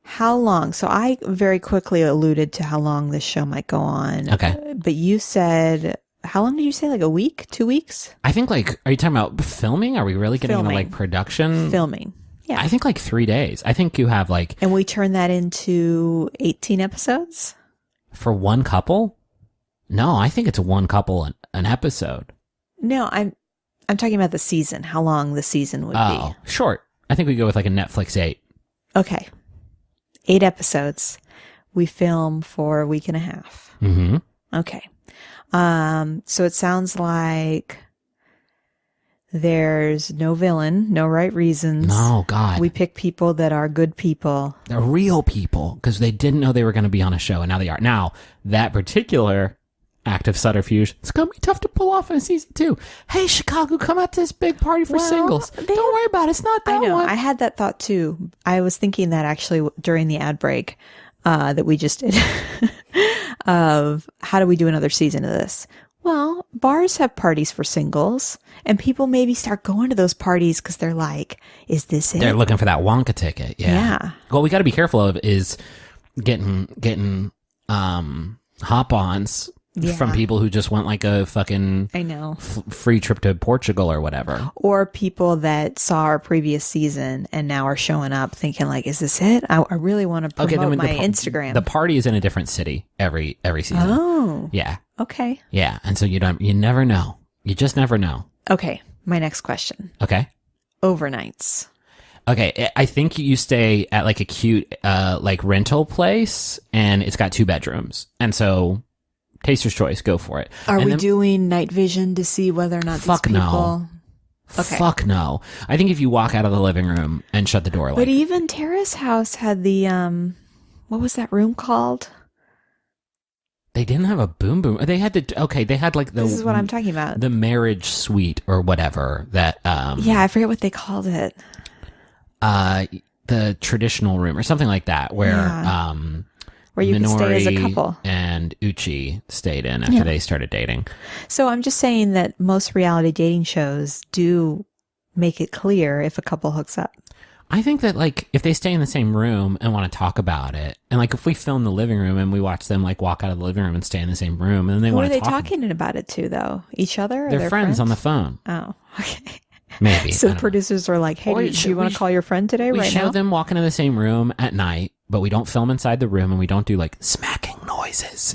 How long? So I very quickly alluded to how long this show might go on. Okay. But you said, how long did you say? Like a week? 2 weeks? I think like, are you talking about filming? Are we really getting into Filming. like production? Filming. Yeah. I think like 3 days. I think you have like, And we turn that into 18 episodes? for one couple? No, I think it's one couple an episode. No, I'm talking about the season. How long the season would Oh, short. I think we go with like a Netflix 8. be. Okay. 8 episodes. We film for a week and a half. Mm-hmm. Okay. So it sounds like there's no villain, no right reasons. No, God. We pick people that are good people. They're real people because they didn't know they were going to be on a show, and now they are. Now, that particular act of subterfuge, it's going to be tough to pull off in season 2. Hey, Chicago, come out to this big party for Well, singles. Don't worry about it. It's not that I know. one. I had that thought too. I was thinking that actually during the ad break that we just did of how do we do another season of this? Well, bars have parties for singles, and people maybe start going to those parties because they're like, is this it? They're looking for that Wonka ticket. Yeah. What we got to be careful of is getting hop-ons from people who just want like a fucking I know. free trip to Portugal or whatever. Or people that saw our previous season and now are showing up thinking like, is this it? I really want to promote my Instagram. The party is in a different city every season. Oh, Yeah. okay. Yeah. And so you never know. You just never know. Okay. My next question. Okay. Overnights. Okay. I think you stay at like a cute, like rental place and it's got 2 bedrooms. And so taster's choice, go for it. Are And we then- doing night vision to see whether or not Fuck these no. people... Okay. Fuck no. I think if you walk out of the living room and shut the door, like, But even Tara's house had the, what was that room called? they didn't have a boom boom. They had they had like the, This is what I'm talking about. the marriage suite or whatever that, Yeah, I forget what they called it. the traditional room or something like that where, Yeah. Where you can stay as a Minori couple. and Uchi stayed in after they started dating. So I'm just saying that most reality dating shows do make it clear if a couple hooks up. I think that like if they stay in the same room and want to talk about it, and like if we film the living room and we watch them like walk out of the living room and stay in the same room, and then they Who want are to they talk, talking about it to though? Each other? Or they're their friends on the phone. Oh, okay. Maybe. So I don't know. producers are like, hey, Or do you want we to call your friend today We right show now? them walking in the same room at night but we don't film inside the room and we don't do like smacking noises,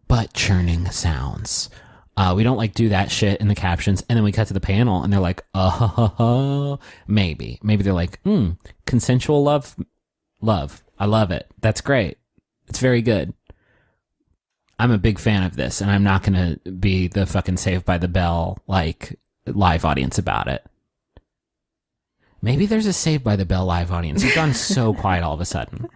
butt churning sounds. We don't like do that shit in the captions. And then we cut to the panel and they're like, maybe they're like, consensual love. I love it. That's great. It's very good. I'm a big fan of this, and I'm not going to be the fucking Saved by the Bell, like, live audience about it. Maybe there's a Saved by the Bell live audience. It's gone so quiet all of a sudden.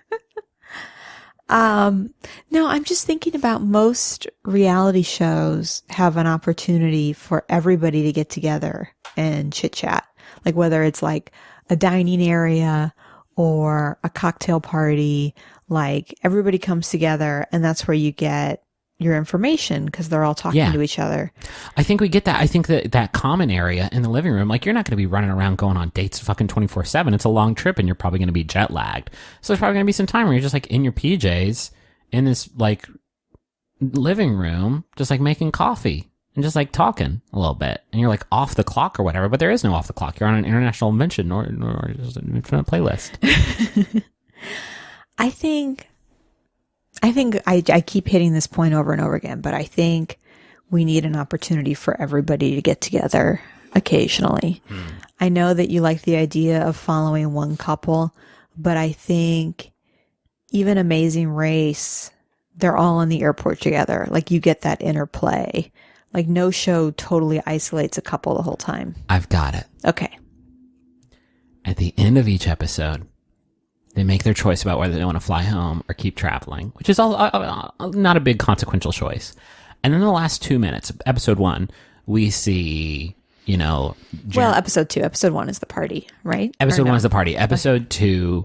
No, I'm just thinking about most reality shows have an opportunity for everybody to get together and chit chat. Like whether it's like a dining area or a cocktail party, like everybody comes together and that's where you get your information because they're all talking to each other. I think we get that. I think that common area in the living room, like you're not going to be running around going on dates fucking 24/7. It's a long trip and you're probably going to be jet lagged. So there's probably going to be some time where you're just like in your PJs in this like living room, just like making coffee and just like talking a little bit. And you're like off the clock or whatever, but there is no off the clock. You're on an international invention or just an infinite playlist. I think I keep hitting this point over and over again, but I think we need an opportunity for everybody to get together occasionally. I know that you like the idea of following one couple, but I think even Amazing Race, they're all in the airport together. Like you get that interplay. Like no show totally isolates a couple the whole time. I've got it. Okay. At the end of each episode, they make their choice about whether they want to fly home or keep traveling, which is all not a big consequential choice. And in the last 2 minutes, episode 1, we see, episode 2. Episode 1 is the party, right? Episode 1 is the party. Episode 2,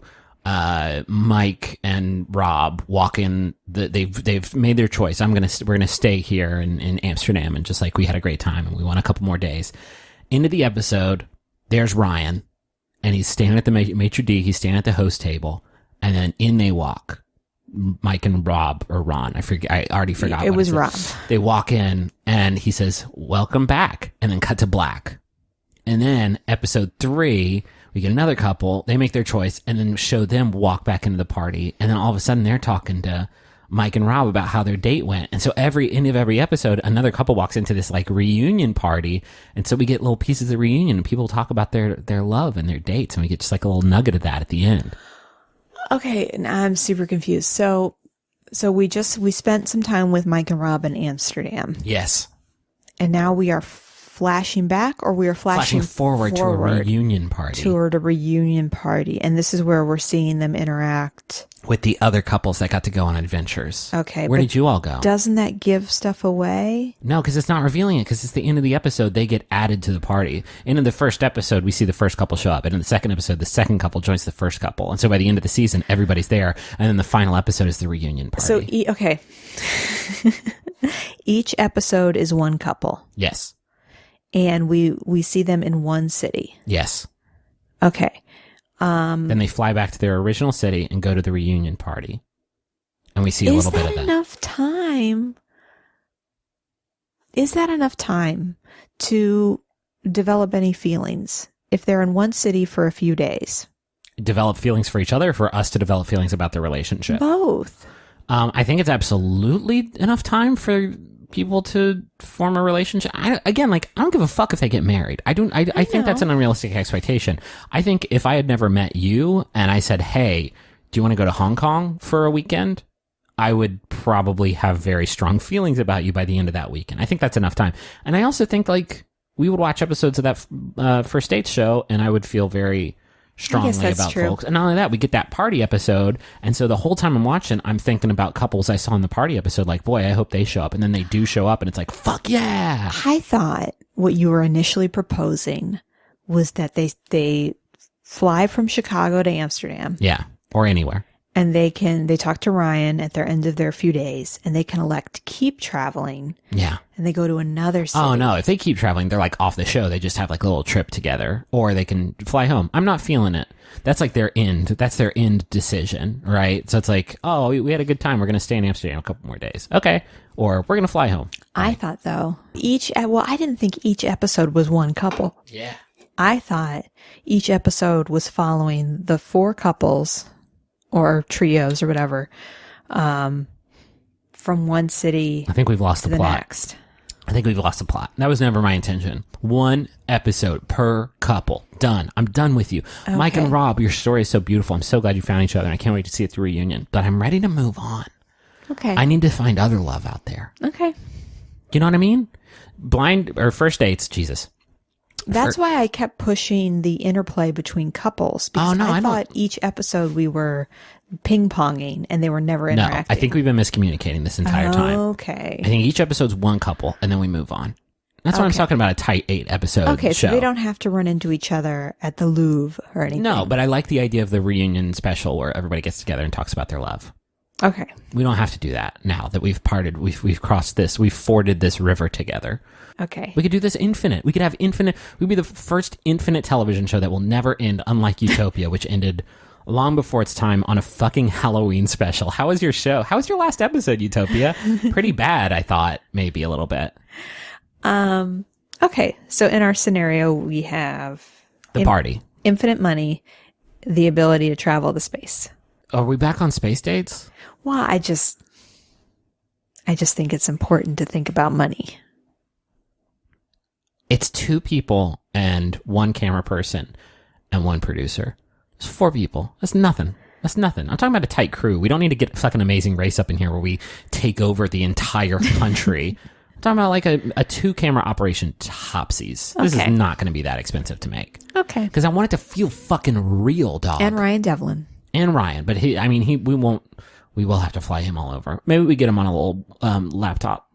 Mike and Rob walk in. They've made their choice. We're gonna stay here in Amsterdam, and just like we had a great time, and we want a couple more days. Into the episode, there's Ryan. And he's standing at the maitre d', he's standing at the host table, and then in they walk. Mike and Rob, or Ron, I already forgot. It was Rob. They walk in, and he says, "Welcome back," and then cut to black. And then episode 3, we get another couple, they make their choice, and then show them walk back into the party, and then all of a sudden they're talking to Mike and Rob about how their date went. And so end of every episode, another couple walks into this like reunion party. And so we get little pieces of reunion and people talk about their love and their dates. And we get just like a little nugget of that at the end. Okay. Now I'm super confused. So we spent some time with Mike and Rob in Amsterdam. Yes. And now we are flashing back, or we are flashing forward to a reunion party. And this is where we're seeing them interact with the other couples that got to go on adventures. Okay. Where did you all go? Doesn't that give stuff away? No, because it's not revealing it, because it's the end of the episode. They get added to the party. And in the first episode, we see the first couple show up. And in the second episode, the second couple joins the first couple. And so by the end of the season, everybody's there. And then the final episode is the reunion party. So, okay. Each episode is one couple. Yes. And we see them in one city. Yes. Okay. Then they fly back to their original city and go to the reunion party. And we see a little bit of that. Is that enough time to develop any feelings if they're in one city for a few days? Develop feelings for each other, or for us to develop feelings about their relationship? Both. I think it's absolutely enough time for people to form a relationship. I don't give a fuck if they get married. I think that's an unrealistic expectation. I think if I had never met you and I said, "Hey, do you want to go to Hong Kong for a weekend?" I would probably have very strong feelings about you by the end of that weekend. I think that's enough time. And I also think like we would watch episodes of that first dates show and I would feel very strongly about folks. And not only that, we get that party episode. And so the whole time I'm watching, I'm thinking about couples I saw in the party episode, like, boy, I hope they show up. And then they do show up and it's like, fuck yeah. I thought what you were initially proposing was that they fly from Chicago to Amsterdam. Yeah. Or anywhere. And they talk to Ryan at their end of their few days and they can elect to keep traveling. Yeah. And they go to another city. Oh no, if they keep traveling, they're like off the show. They just have like a little trip together, or they can fly home. I'm not feeling it. That's like their end. That's their end decision, right? So it's like, oh, we had a good time. We're going to stay in Amsterdam a couple more days. Okay. Or we're going to fly home. I thought though, I didn't think each episode was one couple. Yeah. I thought each episode was following the 4 couples or trios or whatever, from one city I think we've lost to the the plot. next. I think we've lost the plot. That was never my intention. 1 episode per couple. Done. I'm done with you. Mike and Okay. Rob, your story is so beautiful. I'm so glad you found each other, and I can't wait to see it through reunion. But I'm ready to move on. Okay. I need to find other love out there. Okay. You know what I mean? Blind or first dates, Jesus. That's why I kept pushing the interplay between couples, because Oh, no, I I don't- thought each episode we were ping-ponging and they were never No, interacting. I think we've been miscommunicating this entire time. Okay. I think each episode's one couple, and then we move on. That's what I'm Okay. talking about, a tight 8-episode Okay, show. so they don't have to run into each other at the Louvre or anything. No, but I like the idea of the reunion special where everybody gets together and talks about their love. Okay. We don't have to do that now that we've parted. We've crossed this. We've forded this river together. Okay. We could do this infinite. We could have infinite. We'd be the first infinite television show that will never end, unlike Utopia, which ended long before its time on a fucking Halloween special. How was your show? How was your last episode, Utopia? Pretty bad, I thought, maybe a little bit. Okay. So in our scenario, we have The party. infinite money, the ability to travel to space. Are we back on space dates? Well, I just think it's important to think about money. It's 2 people and 1 camera person and 1 producer. It's 4 people. That's nothing. That's nothing. I'm talking about a tight crew. We don't need to get fucking Amazing Race up in here where we take over the entire country. I'm talking about like a 2-camera operation topsies. This is Okay. not going to be that expensive to make. Okay. Because I want it to feel fucking real, dog. And Ryan Devlin. And Ryan. But we will have to fly him all over. Maybe we get him on a little laptop.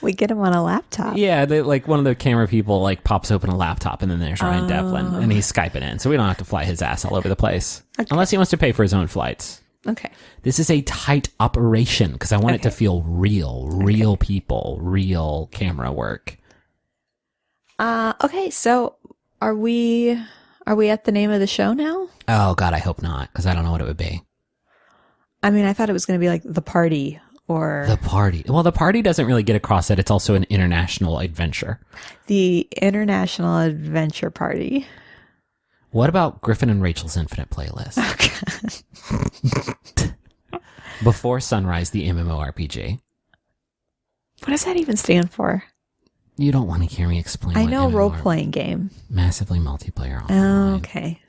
We get him on a laptop. Yeah, like one of the camera people like pops open a laptop and then there's Ryan Devlin and he's Skyping in. So we don't have to fly his ass all over the place. Unless he wants to pay for his own flights. Okay. This is a tight operation because I want it to feel real people, real camera work. Okay. So are we at the name of the show now? Oh God, I hope not because I don't know what it would be. I mean, I thought it was going to be like The Party or The party. Well, the party doesn't really get across that it's also an international adventure. the International Adventure Party. What about Griffin and Rachel's Infinite Playlist? Okay. Before Sunrise, the MMORPG. What does that even stand for? You don't want to hear me explain. I what know MMOR role-playing game. Massively multiplayer Oh, online. okay.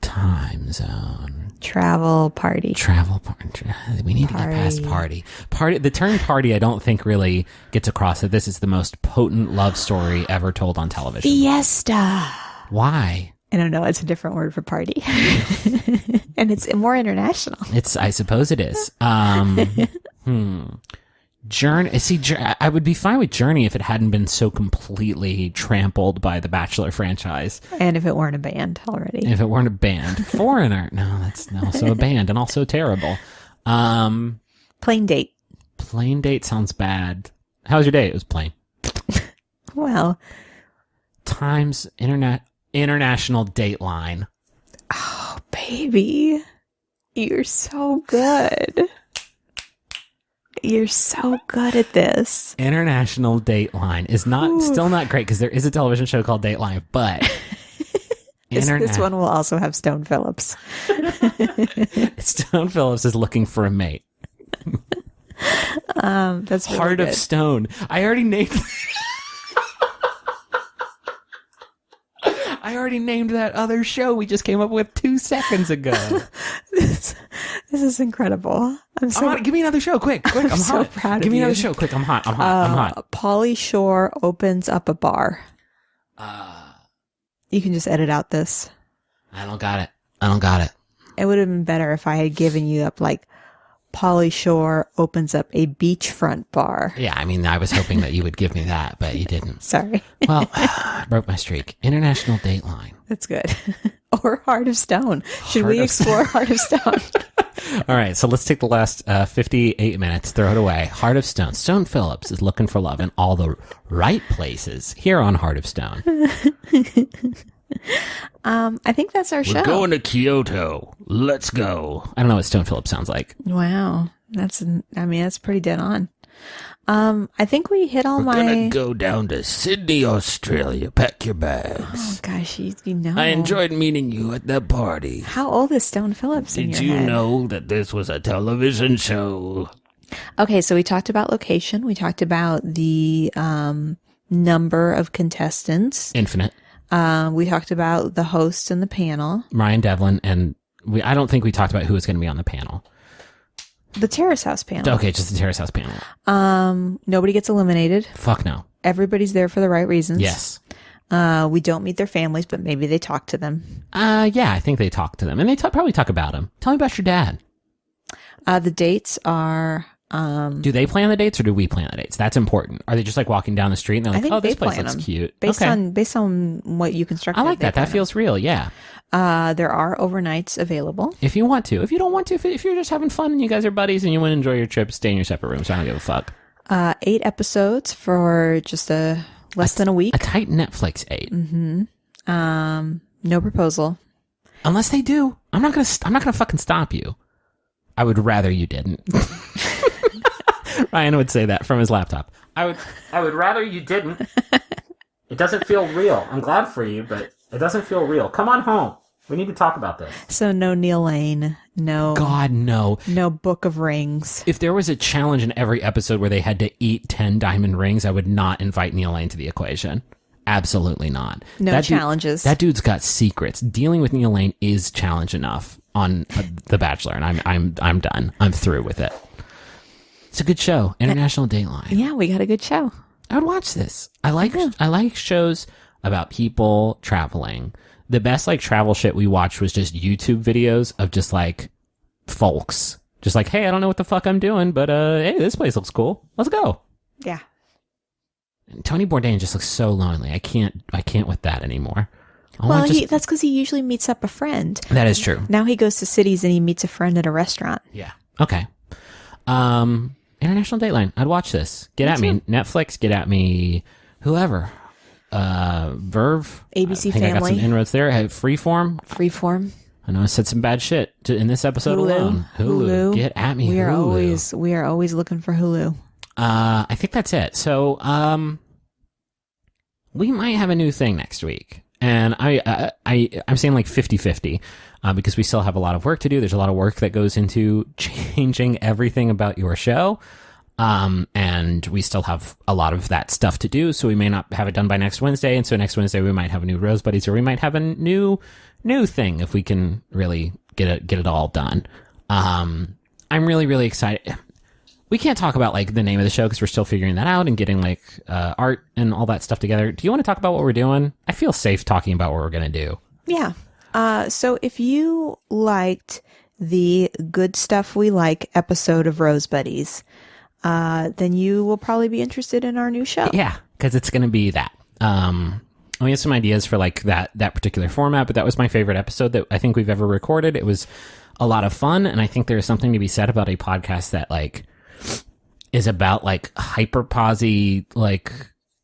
Time zone. Travel party. Travel party. We need to get past party. Party. The term party, I don't think really gets across that this is the most potent love story ever told on television. Fiesta. Why? I don't know. It's a different word for party. And it's more international. I suppose it is. Journey. See, I would be fine with Journey if it hadn't been so completely trampled by the Bachelor franchise. And if it weren't a band already. If it weren't a band. Foreigner. No, that's also a band and also terrible. Plain date. Plain date sounds bad. How was your day? It was plain. Well, Times international dateline. oh, baby. You're so good. You're so good at this. International Dateline is still not great because there is a television show called Dateline, but This one will also have Stone Phillips. Stone Phillips is looking for a mate. That's really Heart good. of Stone. I already named. I already named that other show we just came up with 2 seconds ago. This is incredible. I'm so Give me another show, quick! I'm so hot. proud Give of me another you. show, quick! I'm hot. I'm hot. Pauly Shore opens up a bar. You can just edit out this. I don't got it. It would have been better if I had given you up like Pauly Shore opens up a beachfront bar. Yeah, I mean, I was hoping that you would give me that, but you didn't. Sorry. Well, I broke my streak. International Dateline. That's good. Or Heart of Stone. Should Heart we of explore Heart of Stone? All right, so let's take the last 58 minutes, throw it away. Heart of Stone. Stone Phillips is looking for love in all the right places here on Heart of Stone. I think that's our show. to Kyoto. Let's go. I don't know what Stone Phillips sounds like. Wow. That's pretty dead on. I think we hit all We're my. gonna go down to Sydney, Australia. Pack your Oh bags. gosh, you know. I enjoyed meeting you at the party. How old is Stone Phillips in Did your you head? know that this was a television show? Okay, so we talked about location. We talked about the number of contestants. Infinite. We talked about the host and the panel. Ryan Devlin, and I don't think we talked about who was going to be on the panel. The Terrace House panel. Okay, just the Terrace House panel. Nobody gets eliminated. Fuck no. Everybody's there for the right reasons. Yes. We don't meet their families, but maybe they talk to them. Yeah, I think they talk to them, and they probably talk about them. Tell me about your dad. The dates are. Do they plan the dates or do we plan the dates? That's important. Are they just like walking down the street and they're I like, think oh, this they place plan looks them. cute? Based Okay. on what you constructed. I like they that. That plan feels real. Yeah. them. There are overnights available. If you want to. If you don't want to, if you're just having fun and you guys are buddies and you want to enjoy your trip, stay in your separate rooms. I don't give a fuck. 8 episodes for just less than a week. A tight Netflix 8. No proposal. Unless they do. I'm not gonna fucking stop you. I would rather you didn't. Ryan would say that from his laptop. I would rather you didn't. It doesn't feel real. I'm glad for you, but it doesn't feel real. Come on home. We need to talk about this. So no Neil Lane. No. God, no. No Book of Rings. If there was a challenge in every episode where they had to eat 10 diamond rings, I would not invite Neil Lane to the equation. Absolutely not. No challenges. That dude's got secrets. Dealing with Neil Lane is challenge enough on The Bachelor, and I'm done. I'm through with it. It's a good show. International Dateline. Yeah, we got a good show. I would watch this. I like shows about people traveling. The best like travel shit we watched was just YouTube videos of just like folks. Just like, hey, I don't know what the fuck I'm doing, but hey, this place looks cool. Let's go. Yeah. And Tony Bourdain just looks so lonely. I can't with that anymore. Well, that's because he usually meets up a friend. That is true. Now he goes to cities and he meets a friend at a restaurant. Yeah. Okay. International Dateline. I'd watch this. Get at me. Netflix, get at me. Whoever. Verve. ABC I think I got some Family. inroads there. Freeform. Freeform. I know I said some bad shit in this episode alone. Hulu. Get at me. We are Hulu. always looking for Hulu. I think that's it. So, we might have a new thing next week. And I'm saying like 50-50, because we still have a lot of work to do. There's a lot of work that goes into changing everything about your show. And we still have a lot of that stuff to do. So we may not have it done by next Wednesday. And so next Wednesday we might have a new Roze Buddies, or we might have a new thing if we can really get it all done. I'm really, really excited. We can't talk about like the name of the show because we're still figuring that out and getting like art and all that stuff together. Do you want to talk about what we're doing? I feel safe talking about what we're going to do. Yeah. So if you liked the Good Stuff We Like episode of Roze Buddies, then you will probably be interested in our new show. Yeah, because it's going to be that. We have some ideas for like that particular format, but that was my favorite episode that I think we've ever recorded. It was a lot of fun, and I think there's something to be said about a podcast that like is about like hyper-posy, like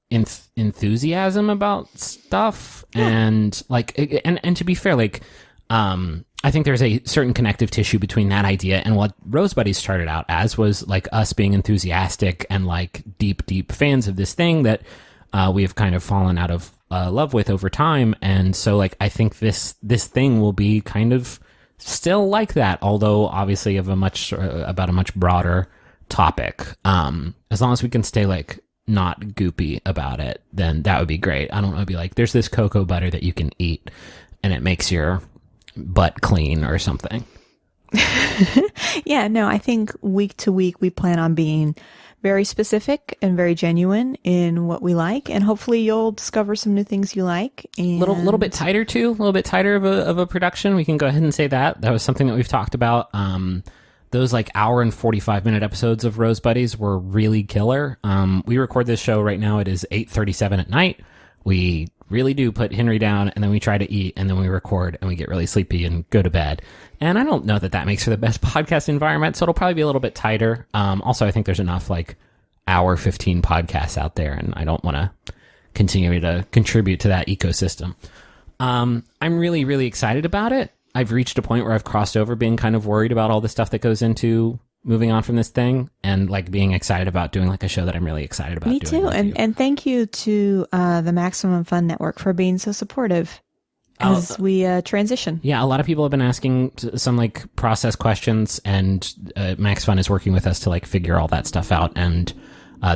enthusiasm about stuff. Yeah. And like, and to be fair, like, I think there's a certain connective tissue between that idea and what Roze Buddies started out as, was like us being enthusiastic and like deep fans of this thing that we have kind of fallen out of love with over time. And so like, I think this thing will be kind of still like that, although obviously of about a much broader topic. As long as we can stay like not goopy about it, then that would be great. I don't want to be like, there's this cocoa butter that you can eat and it makes your butt clean or something. Yeah, no, I think week to week we plan on being very specific and very genuine in what we like, and hopefully you'll discover some new things you like. And Little bit tighter too, a little bit tighter of a production. We can go ahead and say that was something that we've talked about. Those like hour and 45-minute episodes of Roze Buddies were really killer. We record this show right now. It is 8:37 at night. We really do put Henry down, and then we try to eat, and then we record, and we get really sleepy and go to bed. And I don't know that makes for the best podcast environment, so it'll probably be a little bit tighter. Also, I think there's enough like hour 15 podcasts out there, and I don't want to continue to contribute to that ecosystem. I'm really, really excited about it. I've reached a point where I've crossed over being kind of worried about all the stuff that goes into moving on from this thing and like being excited about doing like a show that I'm really excited about. Me doing too. with you. And thank you to the Maximum Fun Network for being so supportive as we transition. Yeah, a lot of people have been asking some like process questions, and Max Fun is working with us to like figure all that stuff out, and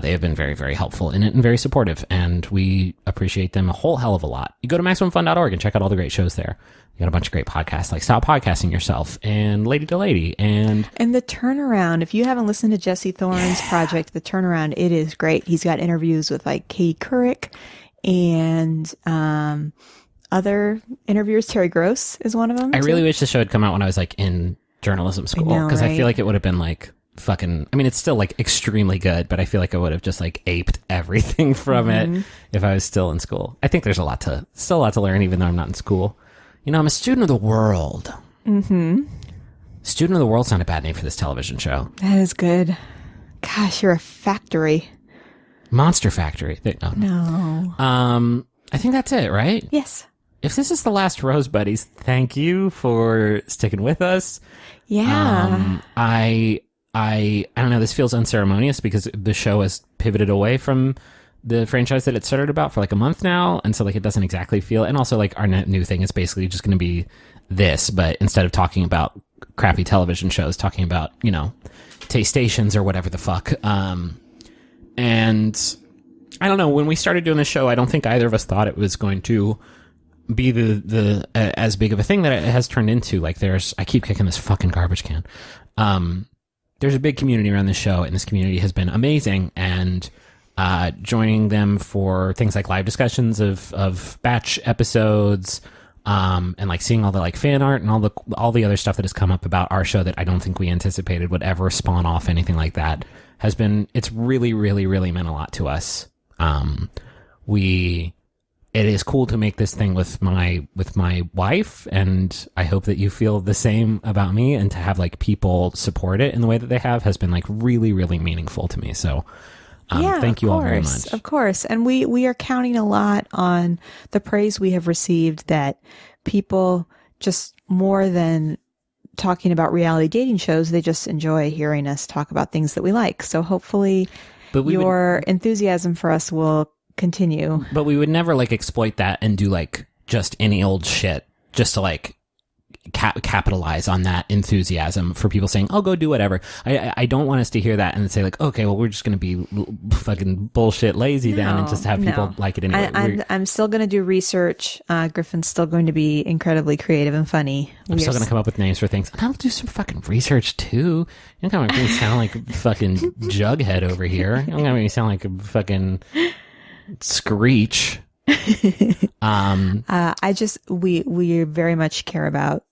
they have been very, very helpful in it and very supportive, and we appreciate them a whole hell of a lot. You go to MaximumFun.org and check out all the great shows there. You got a bunch of great podcasts like Stop Podcasting Yourself and Lady to Lady and The Turnaround. If you haven't listened to Jesse Thorne's project, The Turnaround, it is great. He's got interviews with like Katie Couric and other interviewers. Terry Gross is one of them. I really wish the show had come out when I was like in journalism school, because I feel like it would have been like fucking, I mean, it's still like extremely good, but I feel like I would have just like aped everything from it if I was still in school. I think there's still a lot to learn, even though I'm not in school. You know, I'm a student of the world. Student of the World's not a bad name for this television show. That is good. Gosh, you're a factory. Monster Factory. No. I think that's it, right? Yes. If this is the last Roze Buddies, thank you for sticking with us. Yeah. I don't know, this feels unceremonious because the show has pivoted away from the franchise that it started about for like a month now, and so like it doesn't exactly feel, and also like our new thing is basically just going to be this, but instead of talking about crappy television shows, talking about, you know, taste stations or whatever the fuck. And I don't know, when we started doing the show, I don't think either of us thought it was going to be the as big of a thing that it has turned into. Like I keep kicking this fucking garbage can. There's a big community around this show, and this community has been amazing, and joining them for things like live discussions of batch episodes, and like seeing all the like fan art and all the other stuff that has come up about our show that I don't think we anticipated would ever spawn off anything like that, it's really, really, really meant a lot to us. It is cool to make this thing with my wife, and I hope that you feel the same about me, and to have like people support it in the way that they has been like really, really meaningful to me. So thank you all very much. Of course. And we are counting a lot on the praise we have received, that people just, more than talking about reality dating shows, they just enjoy hearing us talk about things that we like. So hopefully your enthusiasm for us will continue. But we would never like exploit that and do like just any old shit just to like capitalize on that enthusiasm for people saying, oh, go do whatever. I don't want us to hear that and say like, okay, well, we're just going to be fucking bullshit lazy then and just have people like it anyway. I'm still going to do research. Griffin's still going to be incredibly creative and funny. I'm still going to come up with names for things. And I'll do some fucking research too. You're going to make me sound like fucking Jughead over here. You're going to make me sound like a fucking Screech. We very much care about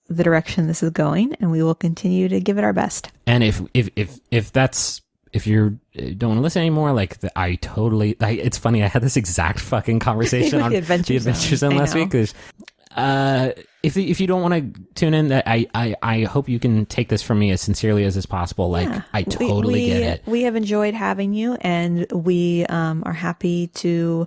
the direction this is going, and we will continue to give it our best. And if you don't want to listen anymore, like it's funny, I had this exact fucking conversation on the Adventure Zone last week. If you don't want to tune in, that I hope you can take this from me as sincerely as is possible. Like, yeah, I totally get it. We have enjoyed having you, and we are happy to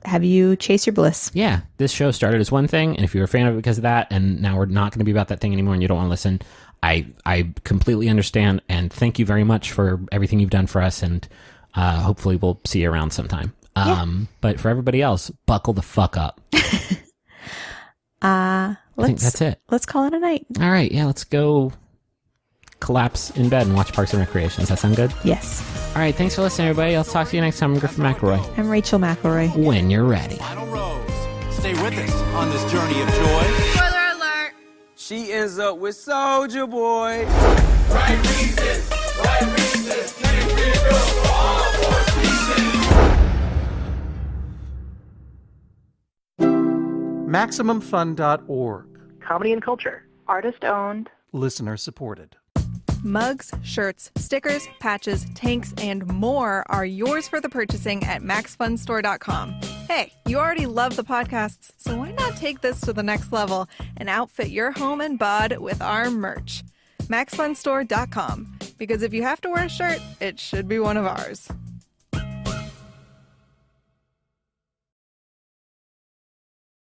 have you chase your bliss. Yeah, this show started as one thing, and if you're a fan of it because of that, and now we're not going to be about that thing anymore, and you don't want to listen, I completely understand, and thank you very much for everything you've done for us, and hopefully we'll see you around sometime. But for everybody else, buckle the fuck up. I think that's it. Let's call it a night. All right, yeah, let's go collapse in bed and watch Parks and Recreation. Does that sound good? Yes. All right, thanks for listening, everybody. I'll talk to you next time. I'm Griffin McElroy. I'm Rachel McElroy. When you're ready. Final rose. Stay with us on this journey of joy. Spoiler alert. She ends up with Soulja Boy. Right reasons, right reasons. Getting bigger for all four seasons. MaximumFun.org. Comedy and culture. Artist owned. Listener supported. Mugs, shirts, stickers, patches, tanks, and more are yours for the purchasing at MaxFunStore.com. Hey, you already love the podcasts, so why not take this to the next level and outfit your home and bod with our merch? MaxFunStore.com. Because if you have to wear a shirt, it should be one of ours.